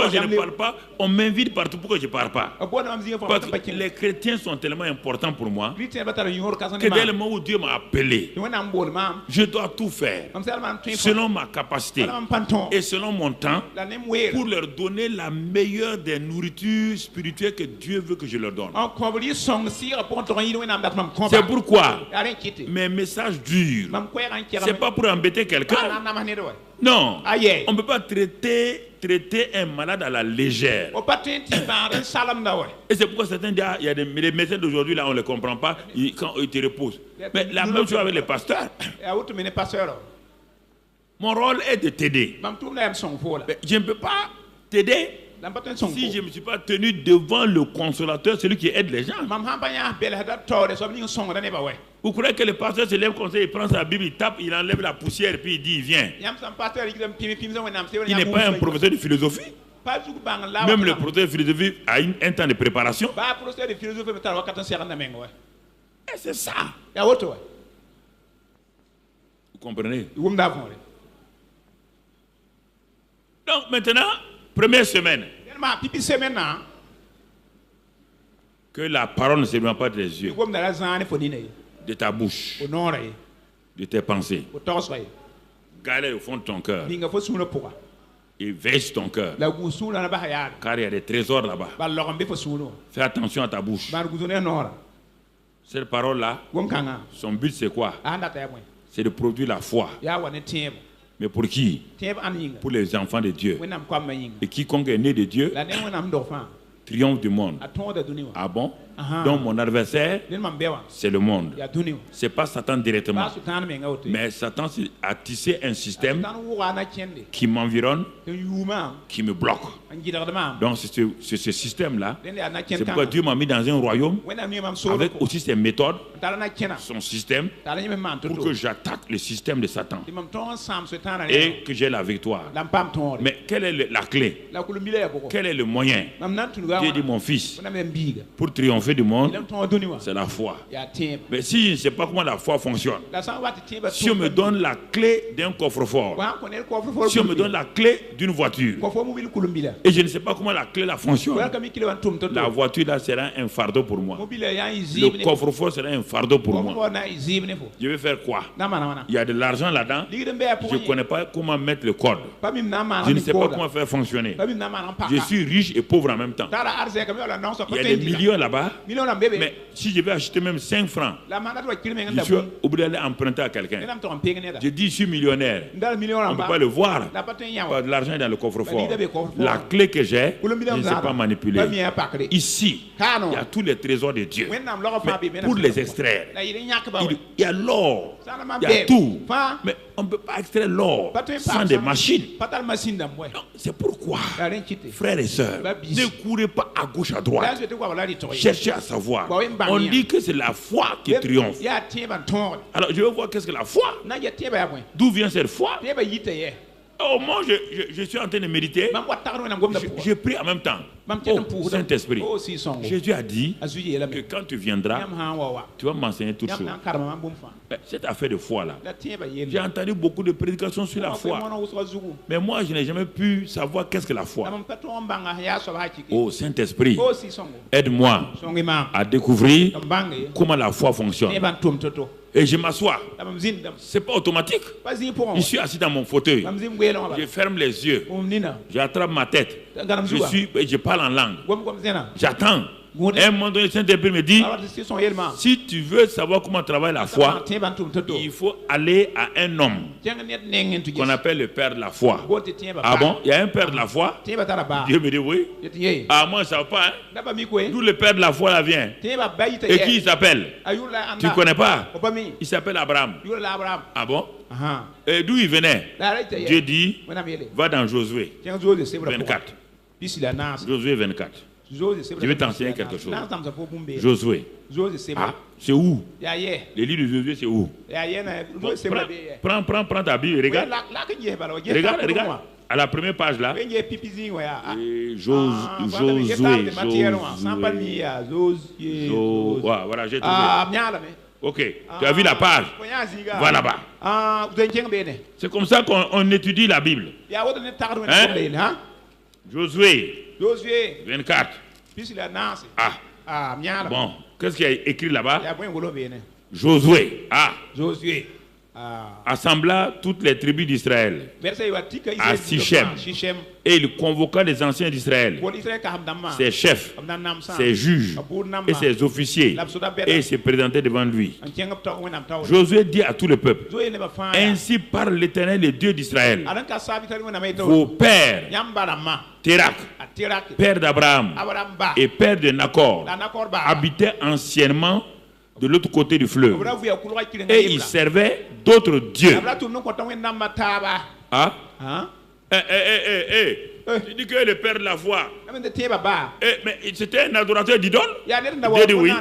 je ne parle pas? On m'invite partout. Pourquoi je ne parle pas? Parce que les chrétiens sont tellement importants pour moi que dès le moment où Dieu m'a appelé, je dois tout faire selon ma capacité et selon mon temps pour leur donner la meilleure des nourritures spirituelles que Dieu veut que je leur donne. C'est pourquoi mes messages dur. C'est pas pour embêter quelqu'un. Non. On ne peut pas traiter un malade à la légère. Et c'est pourquoi certains disent, il y a des médecins d'aujourd'hui, là, on ne les comprend pas quand ils te reposent. Mais la même chose avec les pasteurs. Mon rôle est de t'aider. Je ne peux pas t'aider si je ne me suis pas tenu devant le consolateur, celui qui aide les gens. Vous croyez que le pasteur se lève comme ça, il prend sa Bible, il tape, il enlève la poussière et puis il dit, il vient. Il n'est pas un professeur de philosophie. Même le professeur de philosophie a un temps de préparation. Et c'est ça. Vous comprenez? Donc maintenant, première semaine, que la parole ne se met pas des yeux, de ta bouche, de tes pensées. Garde au fond de ton cœur et veille sur ton cœur, car il y a des trésors là-bas. Fais attention à ta bouche. Cette parole-là, son but c'est quoi? C'est de produire la foi. Mais pour qui? Pour les enfants de Dieu. Et quiconque est né de Dieu triomphe du monde. Ah bon? Donc mon adversaire, c'est le monde. C'est pas Satan directement. Mais Satan a tissé un système qui m'environne, qui me bloque. Donc c'est ce système-là. C'est pourquoi Dieu m'a mis dans un royaume avec aussi ses méthodes, son système, pour que j'attaque le système de Satan et que j'ai la victoire. Mais quelle est la clé? Quel est le moyen? Dieu dit, mon fils, pour triompher du monde, c'est la foi. Mais si je ne sais pas comment la foi fonctionne, si on me donne la clé d'un coffre-fort, si on me donne la clé d'une voiture, et je ne sais pas comment la clé là fonctionne, la voiture là sera un fardeau pour moi. Le coffre-fort sera un fardeau pour moi. Je vais faire quoi? Il y a de l'argent là-dedans. Je ne connais pas comment mettre le code. Je ne sais pas comment faire fonctionner. Je suis riche et pauvre en même temps. Il y a des millions là-bas. Mais si je vais acheter même 5 francs, je suis obligé d'aller emprunter à quelqu'un. Je dis, je suis millionnaire. On ne peut pas le voir. De l'argent est dans le coffre-fort. La clé que j'ai, je ne sais pas manipuler. Ici, il y a tous les trésors de Dieu. Mais pour les extraire, il y a l'or, il y a tout. Mais on ne peut pas extraire l'or sans des machines. C'est pourquoi, frères et sœurs, ne courez pas à gauche, à droite. Cherchez à savoir. On dit que c'est la foi qui triomphe. Alors je veux voir qu'est-ce que la foi. D'où vient cette foi? Au moment où je suis en train de méditer, je prie en même temps. Oh, Saint-Esprit, Jésus a dit que quand tu viendras, tu vas m'enseigner toutes choses. Cette affaire de foi là, j'ai entendu beaucoup de prédications sur la foi. Mais moi, je n'ai jamais pu savoir qu'est-ce que la foi. Oh Saint-Esprit, aide-moi à découvrir comment la foi fonctionne. et je m'assois. C'est pas automatique. Je suis assis dans mon fauteuil. Je ferme les yeux. J'attrape ma tête. Je parle en langue. J'attends. À un moment donné, le Saint-Esprit me dit, si tu veux savoir comment travaille la foi, il faut aller à un homme qu'on appelle le père de la foi. Ah bon? Il y a un père de la foi? Dieu me dit oui. Ah, moi je ne savais pas. Hein? D'où le père de la foi là vient. Et qui il s'appelle? Tu ne connais pas? Il s'appelle Abraham. Ah bon? Et d'où il venait? Dieu dit, va dans Josué 24. Josué 24. Je vais t'enseigner quelque chose. Josué. Ah, c'est où? Les livres de Josué, c'est où? Bon, prends ta Bible et regarde. Regarde. À la première page là. Josué. Voilà, j'ai trouvé. Ok, tu as vu la page? Va là-bas. C'est comme ça qu'on étudie la Bible. Hein? Josué 24. Ah. Bon, qu'est-ce qu'il y a écrit là-bas? Josué. Josué assembla toutes les tribus d'Israël à Sichem. Et il convoqua les anciens d'Israël, ses chefs, ses juges et ses officiers, et il se présentait devant lui. Josué dit à tout le peuple, ainsi parle l'Éternel, le Dieu d'Israël. Vos pères, Térak, père d'Abraham et père de Nacor, habitaient anciennement de l'autre côté du fleuve. Et ils servaient d'autres dieux. Tu dis que le père de la foi. Mais c'était un adorateur d'idole? Dieu dit oui.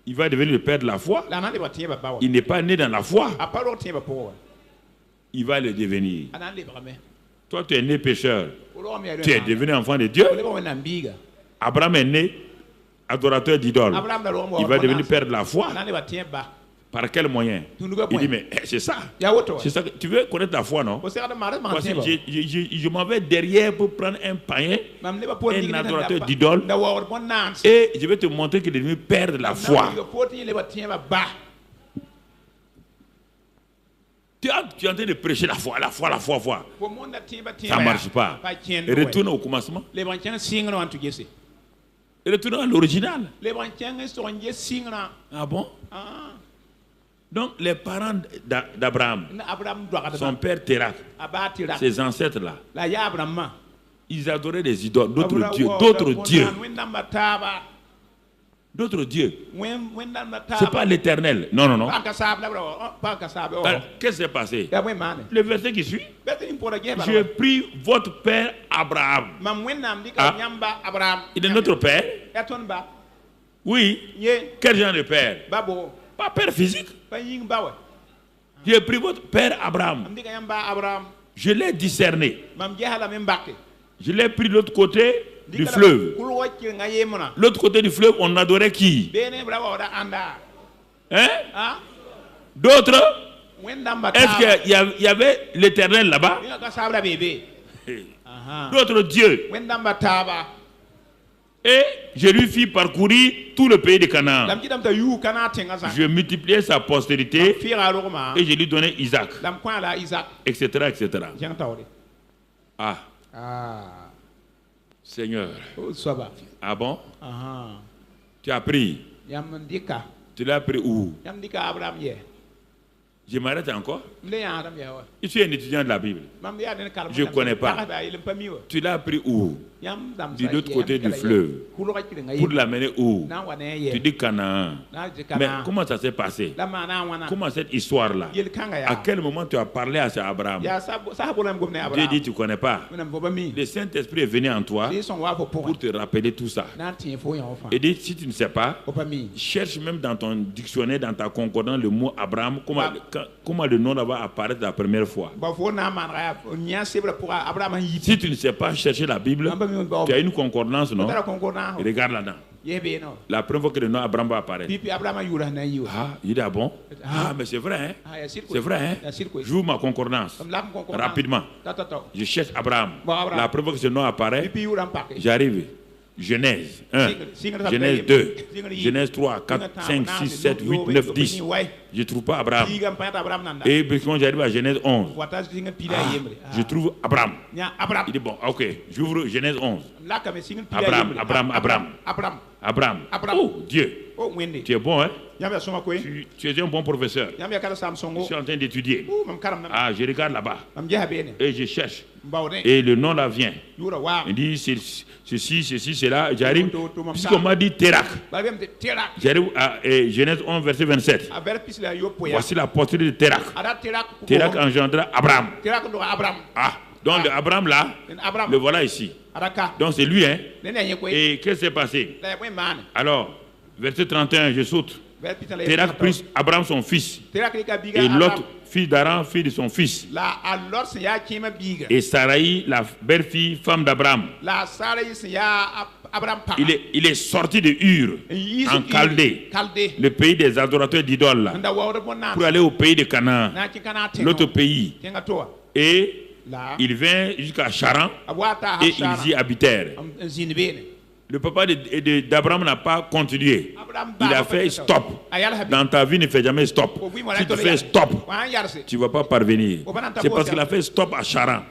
Il va devenir le père de la foi. Il n'est pas né dans la foi. Il va le devenir. Toi, tu es né pécheur. Tu es devenu enfant de Dieu. Abraham est né adorateur d'idole. Il va devenir père de la foi. Par quel moyen? Il dit, mais c'est ça. C'est ça. Tu veux connaître la foi, non? Voici, je m'en vais derrière pour prendre un païen, un adorateur d'idole, et je vais te montrer qu'il est devenu père de la foi. Tu es en train de prêcher la foi. Ça ne marche pas. Retourne au commencement. Retourne à l'original. Ah bon? Donc les parents d'Abraham, son père Térak, ses ancêtres là, ils adoraient des idoles, d'autres dieux. D'autres dieux. C'est pas l'Éternel. Non. Qu'est-ce qui s'est passé? Le verset qui suit. J'ai pris votre père Abraham. Il est notre père. Oui. Quel genre de père? Pas père physique. J'ai pris votre père Abraham. Je l'ai discerné. Je l'ai pris de l'autre côté du fleuve. L'autre côté du fleuve, on adorait qui? Hein? D'autres? Est-ce qu'il y avait l'Éternel là-bas? D'autres dieux. Et je lui fis parcourir tout le pays de Canaan. Je multipliai sa postérité et je lui donnai Isaac, etc. Seigneur. Ah bon? Tu as pris. Tu l'as pris où? Je m'arrête encore. Je suis un étudiant de la Bible. Je ne connais pas. Tu l'as pris où? De l'autre côté du fleuve. Pour l'amener où? Tu dis Canaan. Mais comment ça s'est passé? Comment cette histoire-là? À quel moment tu as parlé à Abraham? Dieu dit tu ne connais pas. Le Saint-Esprit est venu en toi pour te rappeler tout ça. Et dit si tu ne sais pas, cherche même dans ton dictionnaire, dans ta concordance, le mot Abraham. Comment le nom va apparaître la première fois? Si tu ne sais pas chercher la Bible, tu as une concordance, non? Regarde là-dedans. La première fois que le nom Abraham va apparaître. Il dit ah bon? Mais c'est vrai, hein? C'est vrai, hein? J'ouvre ma concordance rapidement. Je cherche Abraham. La première fois que ce nom apparaît, j'arrive. Genèse 1, Genèse 2, Genèse 3, 4, 5, 6, 7, 8, 9, 10. Je ne trouve pas Abraham. Et quand j'arrive à Genèse 11, je trouve Abraham. Il dit bon, ok, j'ouvre Genèse 11. Abraham. Oh, Dieu. Tu es bon, hein? Tu es un bon professeur. Je suis en train d'étudier. Ah, je regarde là-bas. Et je cherche. Et le nom là vient. Il dit ceci, cela. J'arrive. Puisqu'on m'a dit Térak. J'arrive à Genèse 11, verset 27. Voici la portée de Térak. Térak engendra Abraham. Ah, donc le Abraham là, le voilà ici. Donc c'est lui, hein? Et qu'est-ce qui s'est passé? Alors, verset 31, je saute. Térak prit Abraham son fils. Et l'autre fils d'Aran, fils de son fils. Et Sarai, la belle-fille, femme d'Abraham. Il est sorti de Ur, en Chaldée, le pays des adorateurs d'idoles, pour aller au pays de Canaan, l'autre pays. Et il vint jusqu'à Charan et ils y habitèrent. Le papa d'Abraham n'a pas continué. Il a fait stop. Dans ta vie, ne fais jamais stop. Si tu fais stop, tu ne vas pas parvenir. C'est parce qu'il a fait stop à Charan.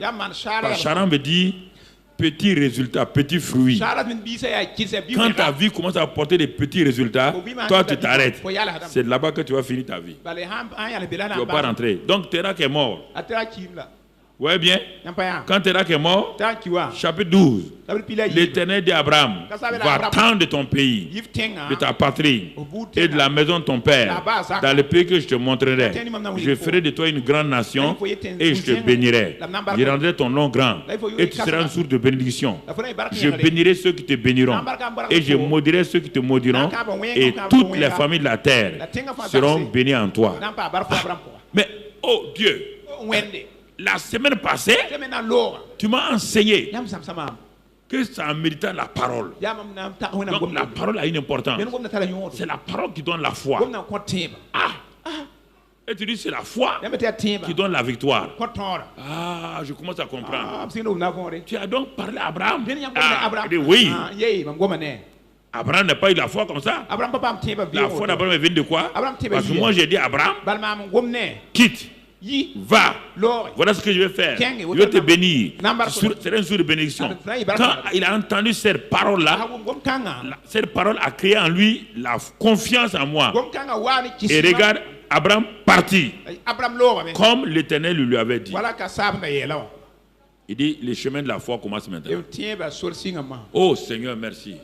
Charan veut dire petit résultat, petit fruit. Quand ta vie commence à porter des petits résultats, toi tu t'arrêtes. C'est là-bas que tu vas finir ta vie. Tu ne vas pas rentrer. Donc Térak est mort. Ouais bien. Quand Térak est mort, chapitre 12, l'Éternel dit à Abraham, va-t'en de ton pays, de ta patrie et de la maison de ton père, dans le pays que je te montrerai. Je ferai de toi une grande nation et je te bénirai. Je rendrai ton nom grand et tu seras une source de bénédiction. Je bénirai ceux qui te béniront et je maudirai ceux qui te maudiront et toutes les familles de la terre seront bénies en toi. Mais, oh Dieu, la semaine passée, tu m'as enseigné que ça méritait la parole. Donc la parole a une importance. C'est la parole qui donne la foi. Et tu dis c'est la foi qui donne la victoire. Ah, je commence à comprendre. Tu as donc parlé à Abraham. Il dit oui. Abraham n'a pas eu la foi comme ça. La foi d'Abraham est venue de quoi? Parce que moi j'ai dit à Abraham, quitte. Va, voilà ce que je vais faire. Je vais te bénir. C'est un jour de bénédiction. Quand il a entendu cette parole-là, cette parole a créé en lui la confiance en moi. Et regarde, Abraham partit. Comme l'Éternel lui avait dit. Il dit, le chemin de la foi commence maintenant. Oh Seigneur, merci.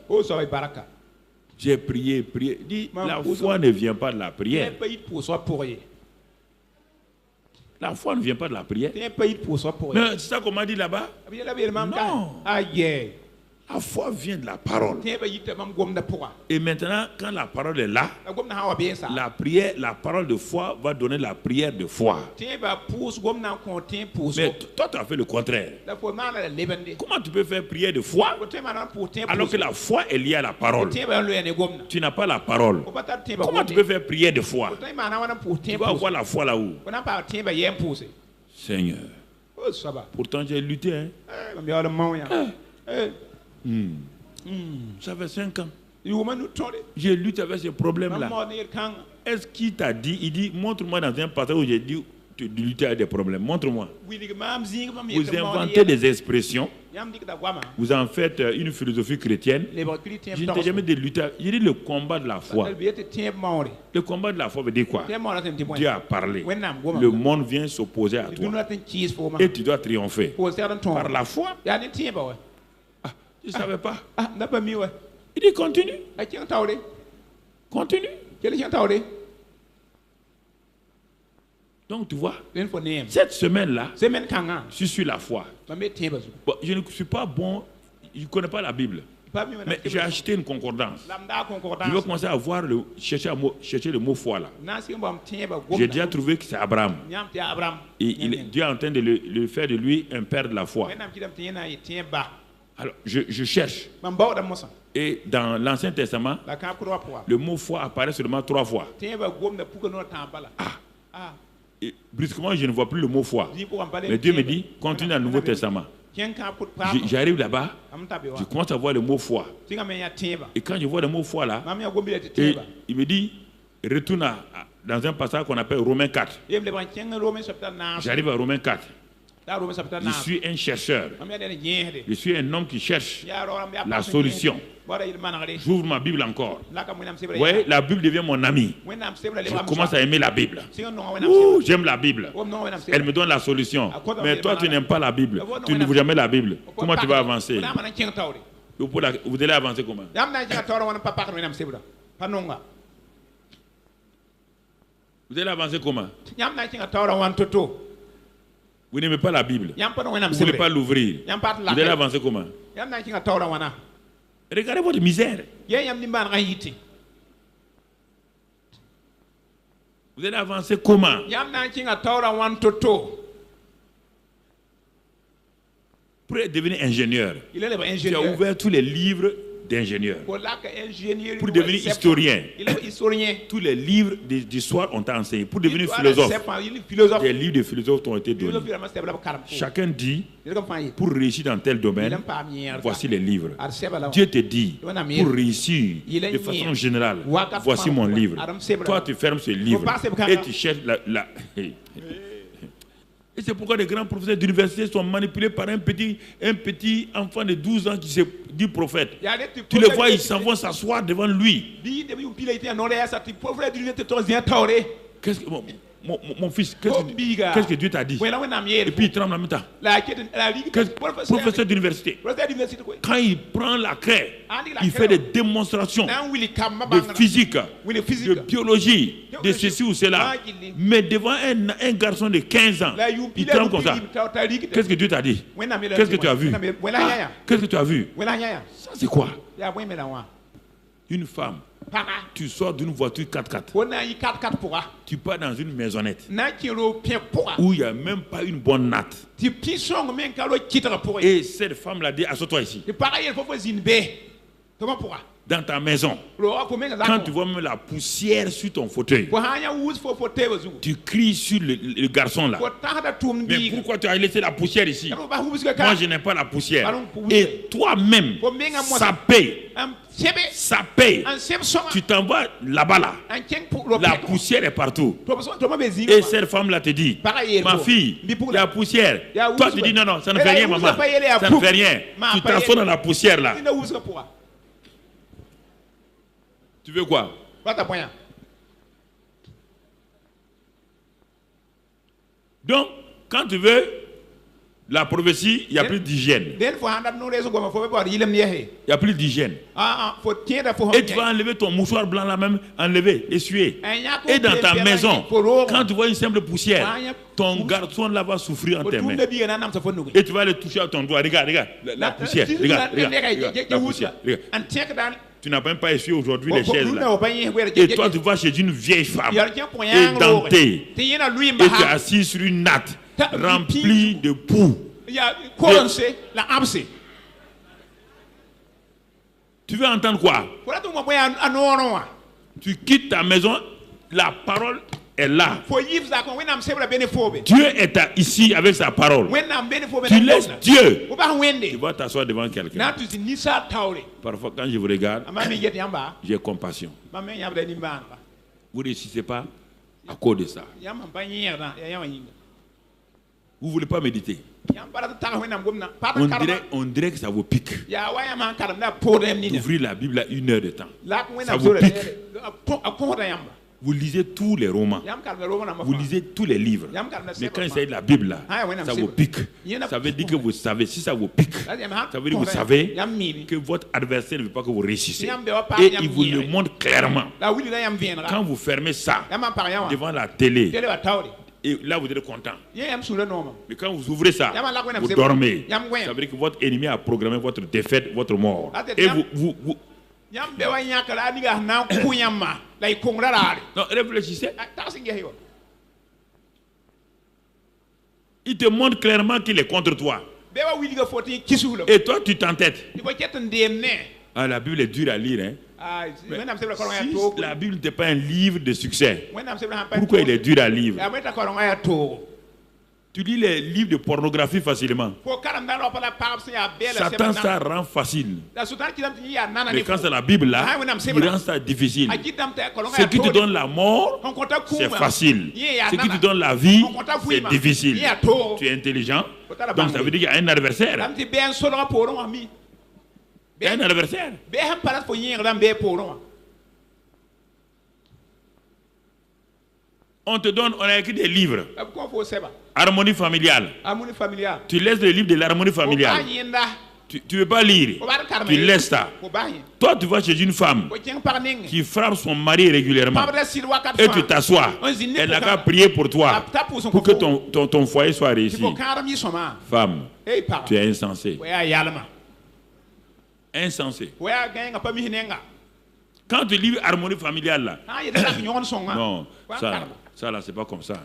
J'ai prié. Dit, la foi ne vient pas de la prière. La foi ne vient pas de la prière. Mais c'est ça qu'on m'a dit là-bas? Non. La foi vient de la parole. Et maintenant, quand la parole est là, la prière, la parole de foi va donner la prière de foi. Mais toi, tu as fait le contraire. Comment tu peux faire prière de foi alors que la foi est liée à la parole? Tu n'as pas la parole. Comment tu peux faire prière de foi? Tu vas avoir la foi là-haut. Seigneur. Pourtant, j'ai lutté. Ça fait 5 ans. J'ai lutté avec ces problèmes-là. Est-ce qu'il t'a dit? Il dit, montre-moi dans un passage où j'ai dit de lutter avec des problèmes. Montre-moi. Vous inventez des expressions. Vous en faites une philosophie chrétienne. Je ne t'ai jamais dit de lutter. J'ai dit le combat de la foi. Le combat de la foi veut dire quoi? Dieu a parlé. Le monde vient s'opposer à toi. Et tu dois triompher. Par la foi. Je ne savais pas. Il dit continue. Continue. Donc tu vois, cette semaine-là, je suis la foi. Bon, je ne suis pas bon, je ne connais pas la Bible. Mais j'ai acheté une concordance. Je vais commencer à voir chercher le mot foi là. J'ai déjà trouvé que c'est Abraham. Et Dieu est en train de le faire de lui un père de la foi. Alors, je cherche. Et dans l'Ancien Testament, le mot foi apparaît seulement 3 fois. Et brusquement, je ne vois plus le mot foi. Mais Dieu me dit, continue dans le Nouveau Testament. J'arrive là-bas, je commence à voir le mot foi. Et quand je vois le mot foi là, et il me dit, retourne dans un passage qu'on appelle Romains 4. J'arrive à Romains 4. Je suis un chercheur. Je suis un homme qui cherche la solution. J'ouvre ma Bible encore. Ouais, la Bible devient mon ami. Je commence à aimer la Bible. J'aime la Bible. Elle me donne la solution. Mais toi, tu n'aimes pas la Bible. Tu ne veux jamais la Bible. Comment tu vas avancer? Vous allez avancer comment? Vous allez avancer comment? Vous n'aimez pas la Bible. Vous ne voulez pas l'ouvrir. Vous allez avancer comment? Regardez votre misère. Vous allez avancer comment? Pour devenir ingénieur, tu as ouvert tous les livres d'ingénieur. Pour devenir historien, tous les livres d'histoire ont été enseignés. Pour devenir philosophe, des livres de philosophes ont été donnés. Chacun dit, pour réussir dans tel domaine, voici les livres. Dieu te dit, pour réussir de façon générale, voici mon livre. Toi, tu fermes ce livre et tu cherches la... Et c'est pourquoi les grands professeurs d'université sont manipulés par un petit enfant de 12 ans qui se dit prophète. Tu le vois, ils s'en vont s'asseoir devant lui. Qu'est-ce que... Mon fils, qu'est-ce que Dieu t'a dit? Et puis il tremble en même temps. Professeur d'université, quand il prend la craie, il fait des démonstrations de physique, de biologie, de ceci ou cela. Mais devant un garçon de 15 ans, il tremble comme ça. Qu'est-ce que Dieu t'a dit? Qu'est-ce que tu as vu? Qu'est-ce que tu as vu? Ça c'est quoi? Une femme. Tu sors d'une voiture 4x4. Tu pars dans une maisonnette où il n'y a même pas une bonne natte. Et cette femme-là dit, assois-toi ici. Dans ta maison, quand tu vois même la poussière sur ton fauteuil, tu cries sur le garçon là. Mais pourquoi tu as laissé la poussière ici? Moi je n'aime pas la poussière. Et toi-même, ça paye. Ça paye. Tu t'envoies là-bas là. La poussière est partout. Et cette femme là te dit, ma fille, il y a la poussière. Toi tu dis non, ça ne fait rien maman. Ça ne fait rien. Tu t'assois dans la poussière là. Tu veux quoi? Donc, quand tu veux la prophétie, il n'y a plus d'hygiène. Il n'y a plus d'hygiène. Et tu vas enlever ton mouchoir blanc là même, enlever, essuyer. Et dans ta maison, quand tu vois une simple poussière, ton garçon là va souffrir en tes mains. Et tu vas le toucher à ton doigt. Regarde, la poussière. Regarde, la poussière. Tu n'as même pas essuyé aujourd'hui les chaises là. Et toi, tu vas chez une vieille femme édentée. Et tu es assis sur une natte remplie de poux. Tu veux entendre quoi? Tu quittes ta maison, la parole est là. Dieu est ici avec sa parole. Tu laisses Dieu. Tu vas t'asseoir devant quelqu'un. Parfois, quand je vous regarde, j'ai compassion. Vous ne réussissez pas à cause de ça. Vous ne voulez pas méditer. On dirait que ça vous pique. D'ouvrir la Bible à 1 heure de temps. Ça vous pique. Vous lisez tous les romans. Vous lisez tous les livres. Mais quand il s'agit de la Bible, là, ça vous pique. Ça veut dire que vous savez. Si ça vous pique, ça veut dire que vous savez que votre adversaire ne veut pas que vous réussissiez. Et il vous le montre clairement. Quand vous fermez ça devant la télé, et là vous êtes content. Mais quand vous ouvrez ça, vous dormez. Ça veut dire que votre ennemi a programmé votre défaite, votre mort. Et vous non, réfléchissez. Il te montre clairement qu'il est contre toi. Et toi, tu t'entêtes. Ah, la Bible est dure à lire. Hein? Si la Bible n'est pas un livre de succès, pourquoi il est dur à lire? Tu lis les livres de pornographie facilement. Satan, ça rend facile. Mais quand c'est la Bible là, il rend ça difficile. Ce qui te donne la mort, c'est facile. Ce qui te donne la vie, c'est difficile. Tu es intelligent, donc ça veut dire qu'il y a un adversaire. Il y a un adversaire. On te donne, on a écrit des livres. Harmonie familiale. Tu laisses le livre de l'harmonie familiale. Tu ne veux pas lire. Tu laisses ça. Toi, tu vas chez une femme qui frappe son mari régulièrement. Et tu t'assois. Elle n'a qu'à prier pour toi. Pour que ton foyer soit réussi. Femme, tu es insensé. Insensé. Quand tu lis harmonie familiale là. Non, ça là, c'est pas comme ça.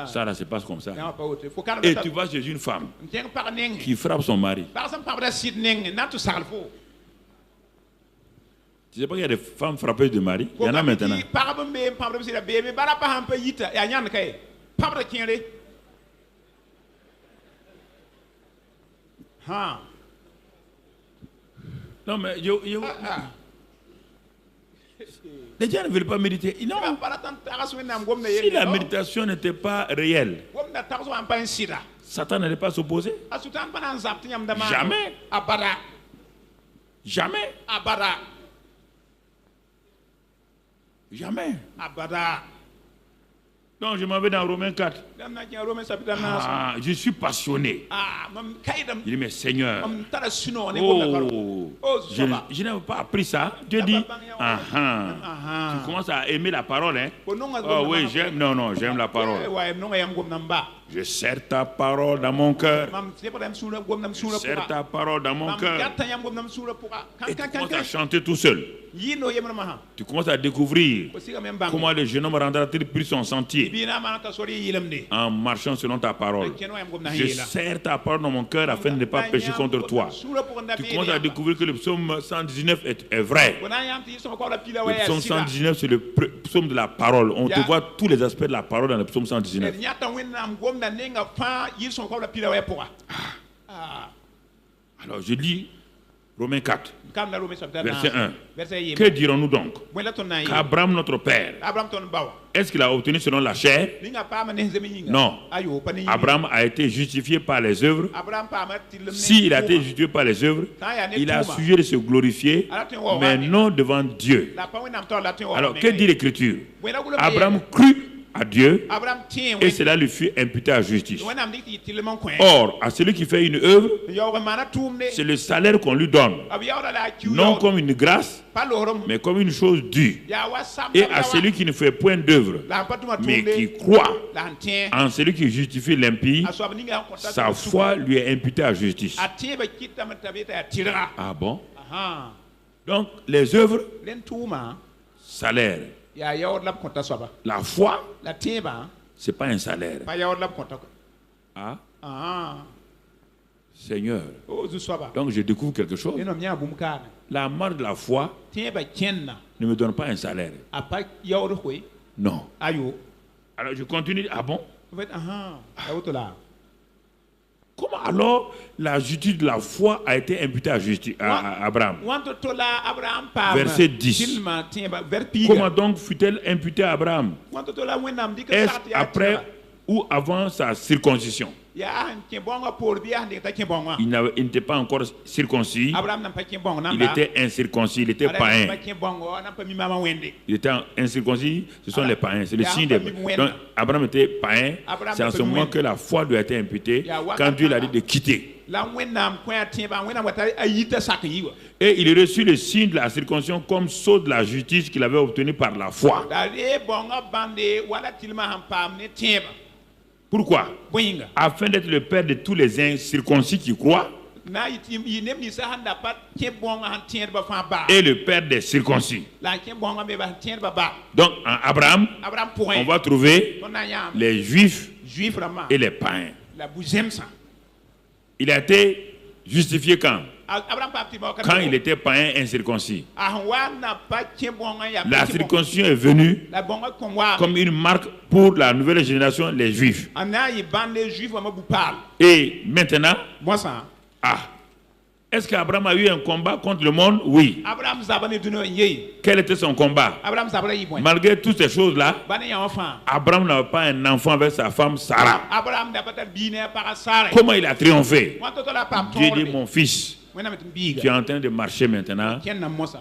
Ça là, c'est pas comme ça. Et tu vas chez une femme qui frappe son mari. Tu sais pas qu'il y a des femmes frappeuses de mari? Il y en a maintenant. Non mais les gens ne veulent pas méditer. Non. Si la méditation n'était pas réelle, Satan n'allait pas s'opposer. Jamais. Jamais. Jamais. Donc je m'en vais dans Romains 4. Je suis passionné. Je dis mais Seigneur, je n'ai pas appris ça. Dieu dit, tu commences à aimer la parole. Hein? Oh oui, j'aime. Non, j'aime la parole. Je serre ta parole dans mon cœur. Je serre ta parole dans mon cœur. Et tu commences à chanter tout seul. Tu commences à découvrir comment le jeune homme rendra-t-il plus son sentier en marchant selon ta parole. Je serre ta parole dans mon cœur afin de ne pas pécher contre toi. Tu commences à découvrir que le psaume 119 est vrai. Le psaume 119, c'est le psaume de la parole. On te voit tous les aspects de la parole dans le psaume 119. Alors je lis Romains 4, verset 1. Que dirons-nous donc? Qu'Abraham, notre père, est-ce qu'il a obtenu selon la chair? Non. Abraham a été justifié par les œuvres. S'il a été justifié par les œuvres, il a sujet de se glorifier, mais non devant Dieu. Alors, que dit l'Écriture? Abraham crut à Dieu et cela lui fut imputé à justice. Or, à celui qui fait une œuvre, c'est le salaire qu'on lui donne, non comme une grâce, mais comme une chose due. Et à celui qui ne fait point d'œuvre, mais qui croit en celui qui justifie l'impie, sa foi lui est imputée à justice. Ah bon? Donc, les œuvres, salaire. La foi, c'est pas un salaire. Seigneur. Donc je découvre quelque chose. La marque de la foi ne me donne pas un salaire. Non. Alors je continue. Ah bon? Comment alors la justice de la foi a été imputée à Abraham? Verset 10. Comment donc fut-elle imputée à Abraham? Est-ce après ou avant sa circoncision? Il n'était pas encore circoncis. Il était incirconcis. Il était païen. Il était incirconcis. Ce sont les païens. C'est le signe des païens. Donc Abraham était païen. C'est en ce moment que la foi lui a été imputée. Quand Dieu l'a dit de quitter. Et il reçut le signe de la circoncision comme sceau de la justice qu'il avait obtenu par la foi. Pourquoi? Afin d'être le père de tous les incirconcis qui croient et le père des circoncis. Donc en Abraham, on va trouver les juifs et les païens. Il a été justifié quand? quand il était païen incirconcis. La circoncision est venue comme une marque pour la nouvelle génération, les Juifs. Et maintenant, est-ce qu'Abraham a eu un combat contre le monde? Oui. Quel était son combat? Malgré toutes ces choses-là, Abraham n'avait pas un enfant avec sa femme Sarah. Comment il a triomphé? Dieu dit, mon fils, tu es en train de marcher maintenant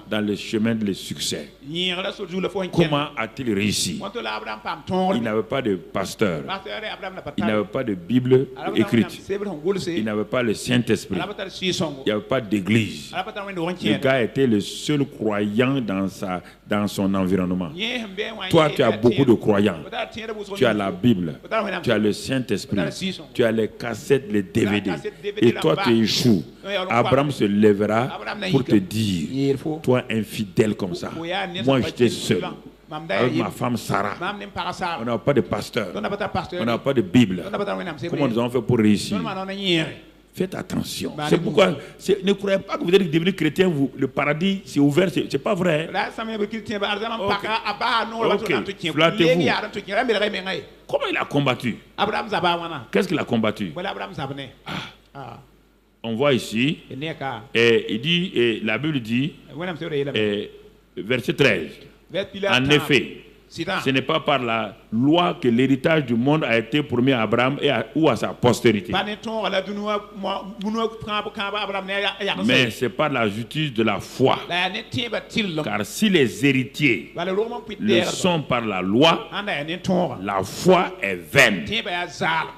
dans le chemin de succès. Comment a-t-il réussi? Il n'avait pas de pasteur. Il n'avait pas de Bible écrite. Il n'avait pas le Saint-Esprit. Il n'y avait pas d'église. Le gars était le seul croyant dans son environnement. Toi, tu as beaucoup de croyants. Tu as la Bible. Tu as le Saint-Esprit. Tu as les cassettes, les DVD. Et toi, tu échoues. Abraham se lèvera pour te dire, toi infidèle comme ça, moi j'étais seul avec ma femme Sarah, on n'a pas de pasteur, on n'a pas de Bible. Comment nous avons fait pour réussir? Faites attention. C'est pourquoi ne croyez pas que vous êtes devenu chrétien, le paradis c'est ouvert, c'est pas vrai. Okay. Flattez-vous. Comment il a combattu? Qu'est-ce qu'il a combattu? On voit ici, et il dit, et la Bible dit, verset 13, en effet, ce n'est pas par la loi que l'héritage du monde a été promis à Abraham ou à sa postérité. Mais c'est par la justice de la foi. Car si les héritiers le sont par la loi, la foi est vaine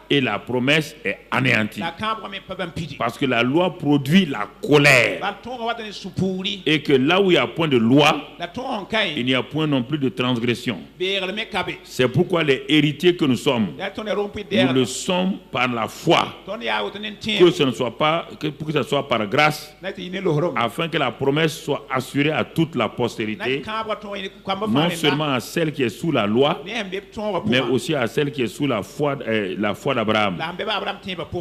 et la promesse est anéantie. Parce que la loi produit la colère. Et que là où il n'y a point de loi, il n'y a point non plus de transgression. C'est pourquoi les héritiers que nous sommes, nous le sommes par la foi, que ce ne soit pas, pour que ce soit par grâce, afin que la promesse soit assurée à toute la postérité, non seulement à celle qui est sous la loi, mais aussi à celle qui est sous la foi d'Abraham,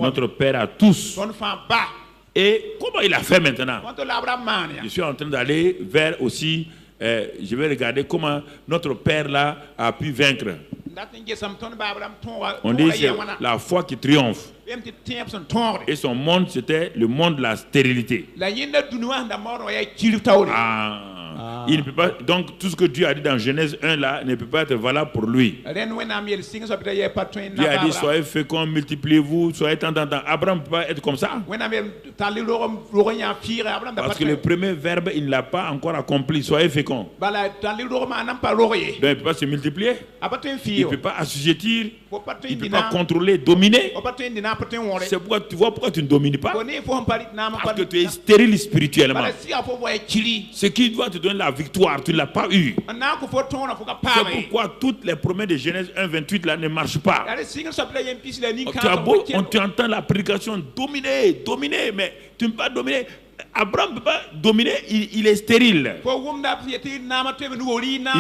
notre Père à tous. Et comment il a fait maintenant? Je suis en train d'aller vers aussi, je vais regarder comment notre Père là a pu vaincre. On dit c'est la foi qui triomphe. Et son monde, c'était le monde de la stérilité. Il ne peut pas, donc tout ce que Dieu a dit dans Genèse 1 là ne peut pas être valable pour lui. Dieu a dit soyez féconds, multipliez-vous, soyez tant. Abraham ne peut pas être comme ça. Parce que le premier verbe il ne l'a pas encore accompli, soyez féconds. Donc il ne peut pas se multiplier. Il ne peut pas assujettir. Il ne peut pas contrôler, dominer. C'est pourquoi tu vois pourquoi tu ne domines pas. Parce que tu es stérile spirituellement. Ce qui doit te donner la victoire, tu ne l'as pas eu. C'est pourquoi toutes les promesses de Genèse 1:28 là ne marchent pas. Tu entends la prédication dominer, mais tu ne peux pas dominer. Abraham ne peut pas dominer, il est stérile. Il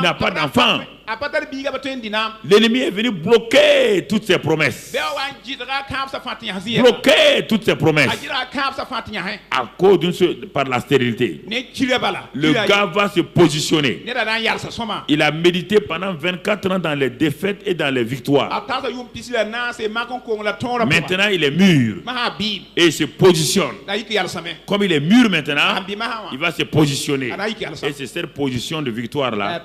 n'a pas d'enfant. L'ennemi est venu bloquer toutes ses promesses. Bloquer toutes ses promesses. À cause par la stérilité. Le gars va se positionner. Il a médité pendant 24 ans dans les défaites et dans les victoires. Maintenant il est mûr. Et il se positionne. Comme il est mûr maintenant, il va se positionner. Et c'est cette position de victoire là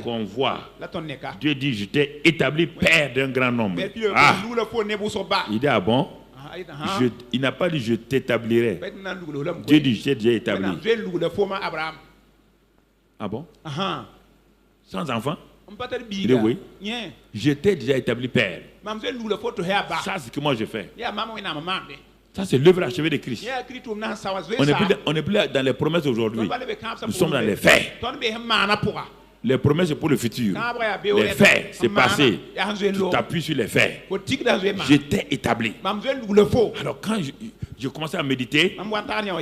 qu'on voit. Dieu dit je t'ai établi père d'un grand nombre. Il dit ah bon? Il n'a pas dit je t'établirai. Dieu dit je t'ai déjà établi. Ah bon? Sans enfant? Il dit oui. Je t'ai déjà établi père. Ça c'est ce que moi je fais. Ça, c'est l'œuvre achevée de Christ. On n'est plus dans les promesses aujourd'hui. Nous sommes dans les faits. Les promesses, c'est pour le futur. Les faits, c'est passé. Tu t'appuies sur les faits. Je t'ai établi. Alors, Je commence à méditer.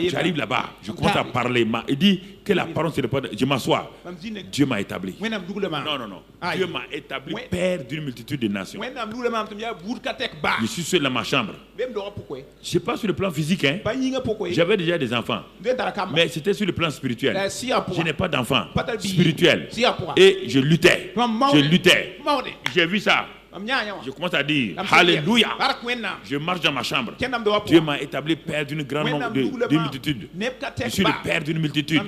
J'arrive là-bas. Je commence à parler. Il dit que la parole, c'est pas. Je m'assois. Dieu m'a établi. Non. Dieu m'a établi père d'une multitude de nations. Je suis seul dans ma chambre. Je ne sais pas sur le plan physique. J'avais déjà des enfants. Mais c'était sur le plan spirituel. Je n'ai pas d'enfants spirituels. Et je luttais. J'ai vu ça. Je commence à dire Alléluia. Je marche dans ma chambre. Dieu m'a établi père d'une grande multitude. Je suis le père d'une multitude.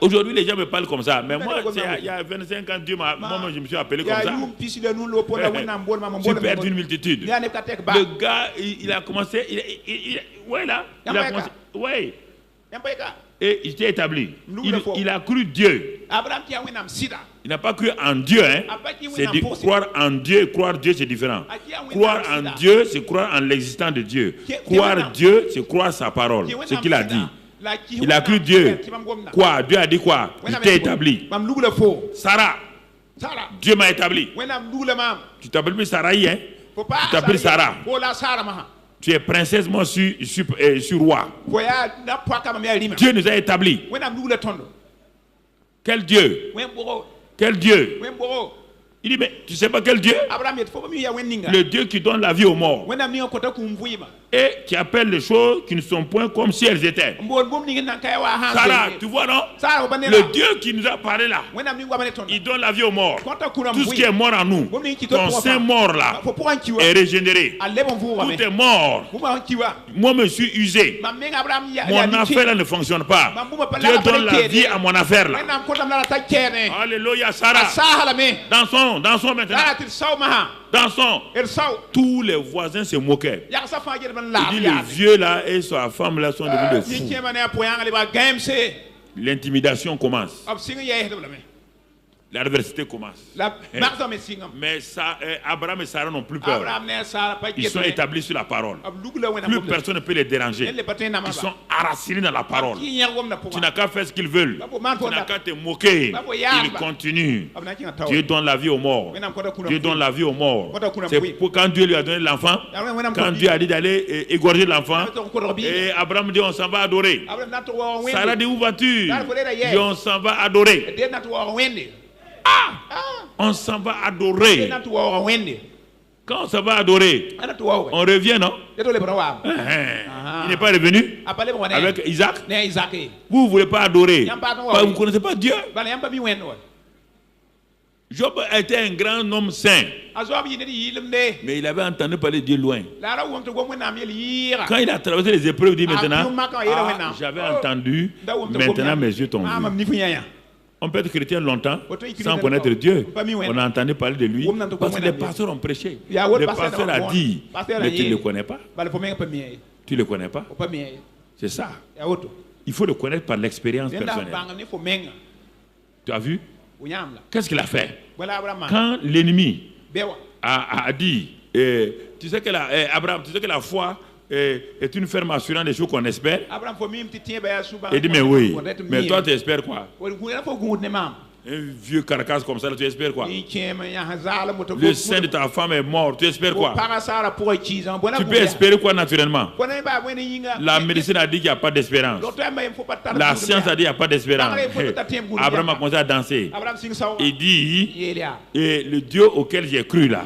Aujourd'hui, les gens me parlent comme ça. Mais moi, il y a 25 ans, moi, je me suis appelé comme ça. Je suis père d'une multitude. Le gars, il a commencé. Et il s'est établi. Il a cru Dieu. Il n'a pas cru en Dieu. C'est de croire en Dieu. Croire Dieu, c'est différent. Croire en Dieu, c'est croire en l'existence de Dieu. Croire Dieu, c'est croire sa parole. Ce qu'il a dit. Il a cru Dieu. Quoi? Dieu a dit quoi? Il t'est établi. Sarah. Dieu m'a établi. Tu t'appelles plus Sarah, Tu t'appelles Sarah. Tu es princesse, moi je suis roi. Dieu nous a établis. Quel Dieu? Quel Dieu? Il dit, mais tu ne sais pas quel Dieu? Le Dieu qui donne la vie aux morts. Et qui appelle les choses qui ne sont point comme si elles étaient. Sarah, tu vois, non? Le Dieu qui nous a parlé là, il donne la vie aux morts. Tout ce qui est mort en nous, ton sein mort là, est régénéré. Tout est mort. Moi, je suis usé. Mon affaire là ne fonctionne pas. Dieu donne la vie à mon affaire là. Alléluia, Sarah. Dansons maintenant. Dansons. Tous les voisins se moquaient. Il dit le vieux là et sa femme là sont devenus des fous. L'intimidation commence. L'adversité commence. Mais ça, Abraham et Sarah n'ont plus peur. Ils sont établis sur la parole. Plus personne ne peut les déranger. Ils sont enracinés dans la parole. Tu n'as qu'à faire ce qu'ils veulent. Tu n'as qu'à te moquer. Ils continuent. Dieu donne la vie aux morts. Dieu donne la vie aux morts. C'est pour quand Dieu lui a donné l'enfant, quand Dieu a dit d'aller égorger l'enfant, et Abraham dit on s'en va adorer. Sarah dit où vas-tu? Et on s'en va adorer. On s'en va adorer. Quand on s'en va adorer, on revient, non? Il n'est pas revenu avec Isaac. Vous ne voulez pas adorer. Vous ne connaissez pas Dieu. Job était un grand homme saint. Mais il avait entendu parler de Dieu loin. Quand il a traversé les épreuves, il dit maintenant, j'avais entendu, maintenant mes yeux t'ont vu. On peut être chrétien longtemps sans connaître Dieu. On a entendu parler de lui parce que les pasteurs ont prêché. Le pasteur a dit, mais tu ne le connais pas. Tu ne le connais pas. C'est ça. Il faut le connaître par l'expérience personnelle. Tu as vu? Qu'est-ce qu'il a fait? Quand l'ennemi a dit, tu sais que Abraham, tu sais que la foi est une ferme assurance des choses qu'on espère. Il dit, mais oui, mais toi tu espères quoi? Un vieux carcasse comme ça, tu espères quoi? Le sein de ta femme est mort, tu espères quoi? Tu peux espérer quoi naturellement? La médecine a dit qu'il n'y a pas d'espérance. La science a dit qu'il n'y a pas d'espérance. Abraham a commencé à danser. Il dit, et le Dieu auquel j'ai cru là,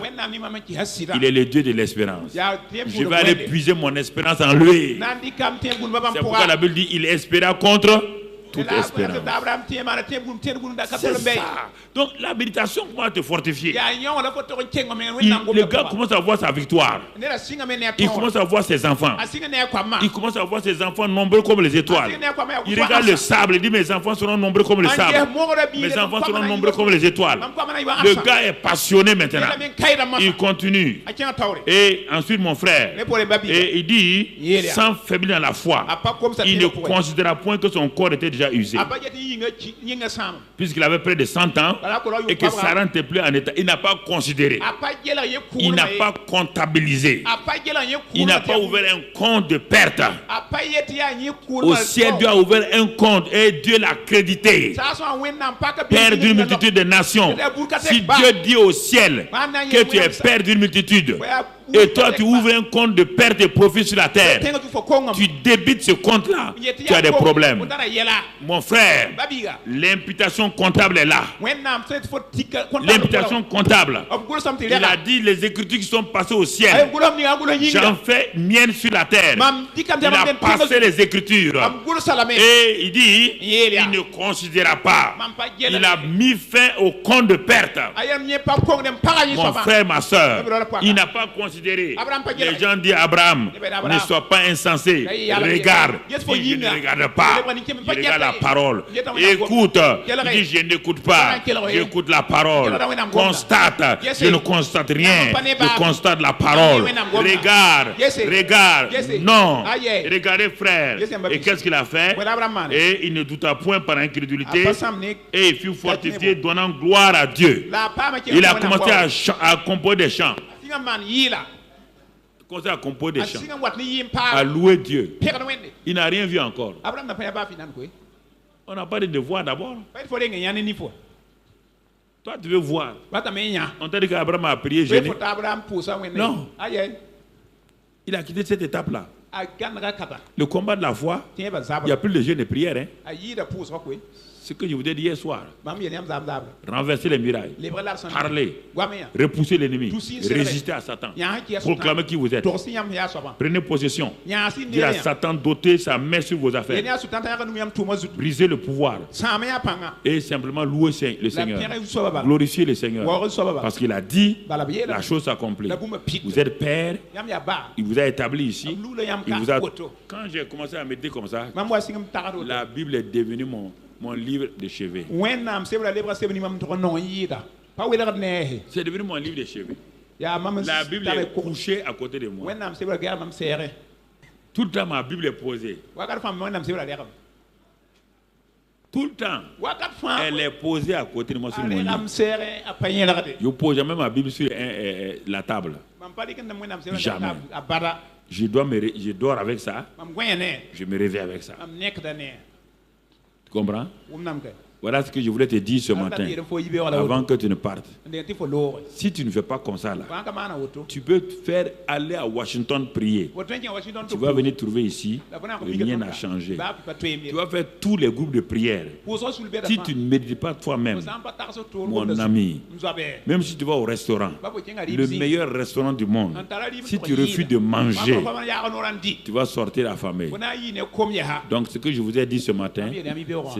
il est le Dieu de l'espérance. Je vais aller puiser mon espérance en lui. C'est pourquoi la Bible dit, il espéra contre toute espérance. C'est ça. Donc la méditation commence à te fortifier. Le gars commence à voir sa victoire. Il commence à voir ses enfants. Il commence à voir ses enfants nombreux comme les étoiles. Il regarde le sable. Il dit mes enfants seront nombreux comme le sable. Mes enfants seront nombreux comme les étoiles. Le gars est passionné maintenant. Il continue. Et ensuite mon frère, et il dit sans faiblir dans la foi, il ne considéra point que son corps était déjà usé. Puisqu'il avait près de 100 ans et que Sarah n'était plus en état, il n'a pas considéré. Il n'a pas comptabilisé. Il n'a pas ouvert un compte de perte. Au ciel, Dieu a ouvert un compte et Dieu l'a crédité. Père d'une multitude de nations. Si Dieu dit au ciel que tu es père d'une multitude, Et toi, tu ouvres un compte de perte et profit sur la terre. Tu débites ce compte-là. Tu as des problèmes. Mon frère, l'imputation comptable est là. L'imputation comptable. Il a dit les écritures qui sont passées au ciel. J'en fais mienne sur la terre. Il a passé les écritures. Et il dit, il ne considéra pas. Il a mis fin au compte de perte. Mon frère, ma soeur, il n'a pas considéré. Les gens disent Abraham, ne sois pas insensé. Regarde. Il ne regarde pas. Il regarde la parole. Écoute. Il dit je n'écoute pas. J'écoute la parole. Constate. Je ne constate rien. Je constate la parole. Regarde. Regarde. Non. Regardez frère. Et qu'est-ce qu'il a fait? Et il ne douta point par incrédulité. Et il fut fortifié donnant gloire à Dieu. Il a commencé à composer des chants. Commencé à composer des chants, à louer Dieu. Il n'a rien vu encore. On n'a pas de devoir d'abord. Toi, tu veux voir. On t'a dit qu'Abraham a prié, jeûné. Non. Il a quitté cette étape-là. Le combat de la foi, il n'y a plus de jeûne et prière. Hein. Ce que je vous ai dit hier soir. Renverser les murailles. Parler. Repousser l'ennemi. Résister à Satan. Proclamer qui vous êtes. Prenez possession. Dire à Satan d'ôter sa main sur vos affaires. Briser le pouvoir. Et simplement louer le Seigneur. Glorifier le Seigneur. Parce qu'il a dit, la chose s'accomplit. Vous êtes père. Il vous a établi ici. Il vous a... Quand j'ai commencé à méditer comme ça, la Bible est devenue mon livre de chevet. C'est devenu mon livre de chevet. La Bible est couchée à côté de moi. Tout le temps, ma Bible est posée. Tout le temps, elle est posée à côté de moi sur mon livre. Je ne pose jamais ma Bible sur la table. Jamais. Je dors avec ça. Je me réveille avec ça. Tu comprends? Voilà ce que je voulais te dire ce matin, avant que tu ne partes. Si tu ne fais pas comme ça, là, tu peux faire aller à Washington prier. Tu vas venir trouver ici, rien n'a changé. Tu vas faire tous les groupes de prière. Si tu ne médites pas toi-même, mon ami, même si tu vas au restaurant, le meilleur restaurant du monde, si tu refuses de manger, tu vas sortir affamé. Donc ce que je vous ai dit ce matin,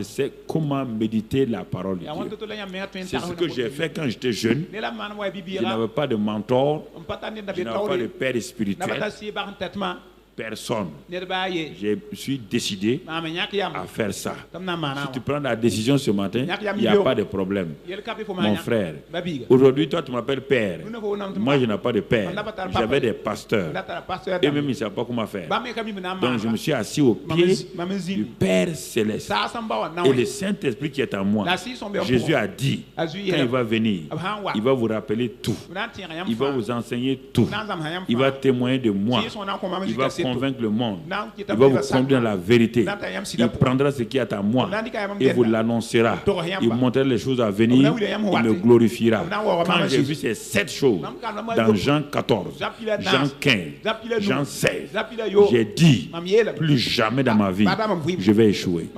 c'est comment méditer la parole de Dieu. C'est ce que j'ai fait quand j'étais jeune. Je n'avais pas de mentor, je n'avais pas de père spirituel, personne. Je suis décidé à faire ça. Si tu prends la décision ce matin, il n'y a pas de problème. Mon frère, aujourd'hui, toi, tu m'appelles père. Moi, je n'ai pas de père. J'avais des pasteurs. Et même, ils ne savent pas comment faire. Donc, je me suis assis au pied du Père Céleste. Et le Saint-Esprit qui est en moi, Jésus a dit, quand il va venir, il va vous rappeler tout. Il va vous enseigner tout. Il va témoigner de moi. Il va convaincre le monde. Il va vous conduire dans la vérité. Il prendra ce qui est à moi et vous l'annoncera. Il montrera les choses à venir. Il me glorifiera. Quand j'ai vu ces 7 choses dans Jean 14, Jean 15, Jean 16, j'ai dit, plus jamais dans ma vie, je vais échouer.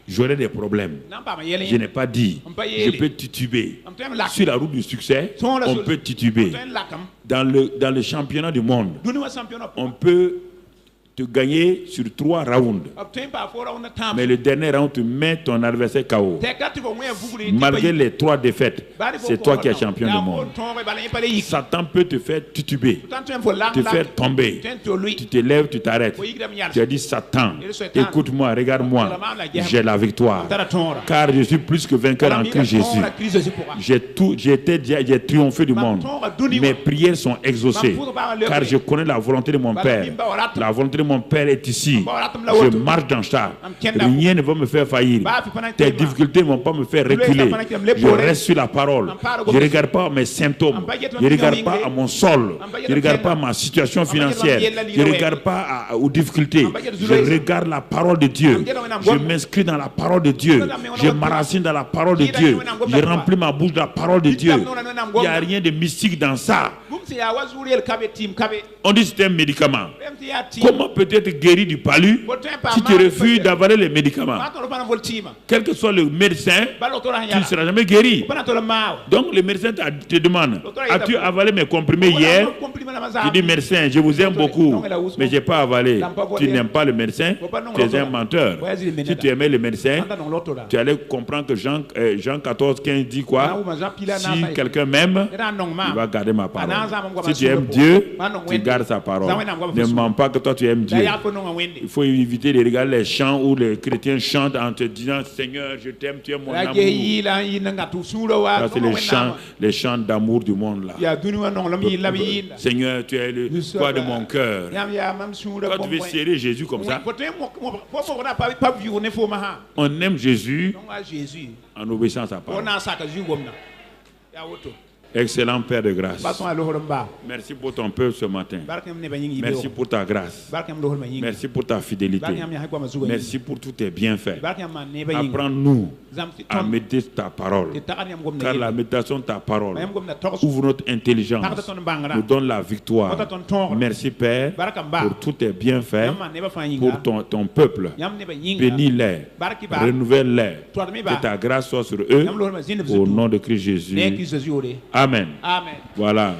J'aurai des problèmes. Je n'ai pas dit, je peux tituber. Sur la route du succès, on peut tituber. Dans le championnat du monde, on peut te gagner sur 3 rounds. Mais le dernier round, tu mets ton adversaire KO. Malgré les 3 défaites, c'est toi qui es champion du monde. Satan peut te faire tituber, te faire tomber. Tu te lèves, tu t'arrêtes. Tu as dit Satan, écoute-moi, regarde-moi, j'ai la victoire. Car je suis plus que vainqueur en Christ Jésus. J'ai triomphé du monde. Mes prières sont exaucées. Car je connais la volonté de mon Père. La volonté de mon Père est ici. Je marche dans ça. Rien ne va me faire faillir. Tes difficultés ne vont pas me faire reculer. Je reste sur la parole. Je ne regarde pas mes symptômes. Je ne regarde pas à mon sol. Je ne regarde pas à ma situation financière. Je ne regarde pas aux difficultés. Je regarde la parole de Dieu. Je m'inscris dans la parole de Dieu. Je m'enracine dans la parole de Dieu. Je remplis ma bouche de la parole de Dieu. Il n'y a rien de mystique dans ça. On dit que c'est un médicament. Comment peut-être guéri du palu si tu refuses d'avaler les médicaments? Quel que soit le médecin, tu ne seras jamais guéri. Donc le médecin te demande, as-tu avalé mes comprimés hier? Tu dis, médecin, je vous aime beaucoup, mais je n'ai pas avalé. Tu n'aimes pas le médecin, tu es un menteur. Si tu aimais le médecin, tu allais comprendre que Jean 14, 15 dit quoi? Si quelqu'un m'aime, il va garder ma parole. Si tu aimes Dieu, tu gardes sa parole. Ne mens pas que toi tu aimes Dieu. Il faut éviter de regarder les chants où les chrétiens chantent en te disant, Seigneur, je t'aime, tu es mon amour. Ça, c'est les chants d'amour du monde là. Seigneur, tu es le quoi de mon cœur. Quand tu veux serrer Jésus comme ça, on aime Jésus en obéissant à sa parole. Excellent Père de grâce. Merci pour ton peuple ce matin. Merci pour ta grâce. Merci pour ta fidélité. Merci pour tous tes bienfaits. Apprends-nous à méditer ta parole. Car la méditation de ta parole ouvre notre intelligence, nous donne la victoire. Merci Père pour tous tes bienfaits, pour ton peuple. Bénis-les, renouvelle-les. Que ta grâce soit sur eux. Au nom de Christ Jésus. Amen. Amen. Voilà.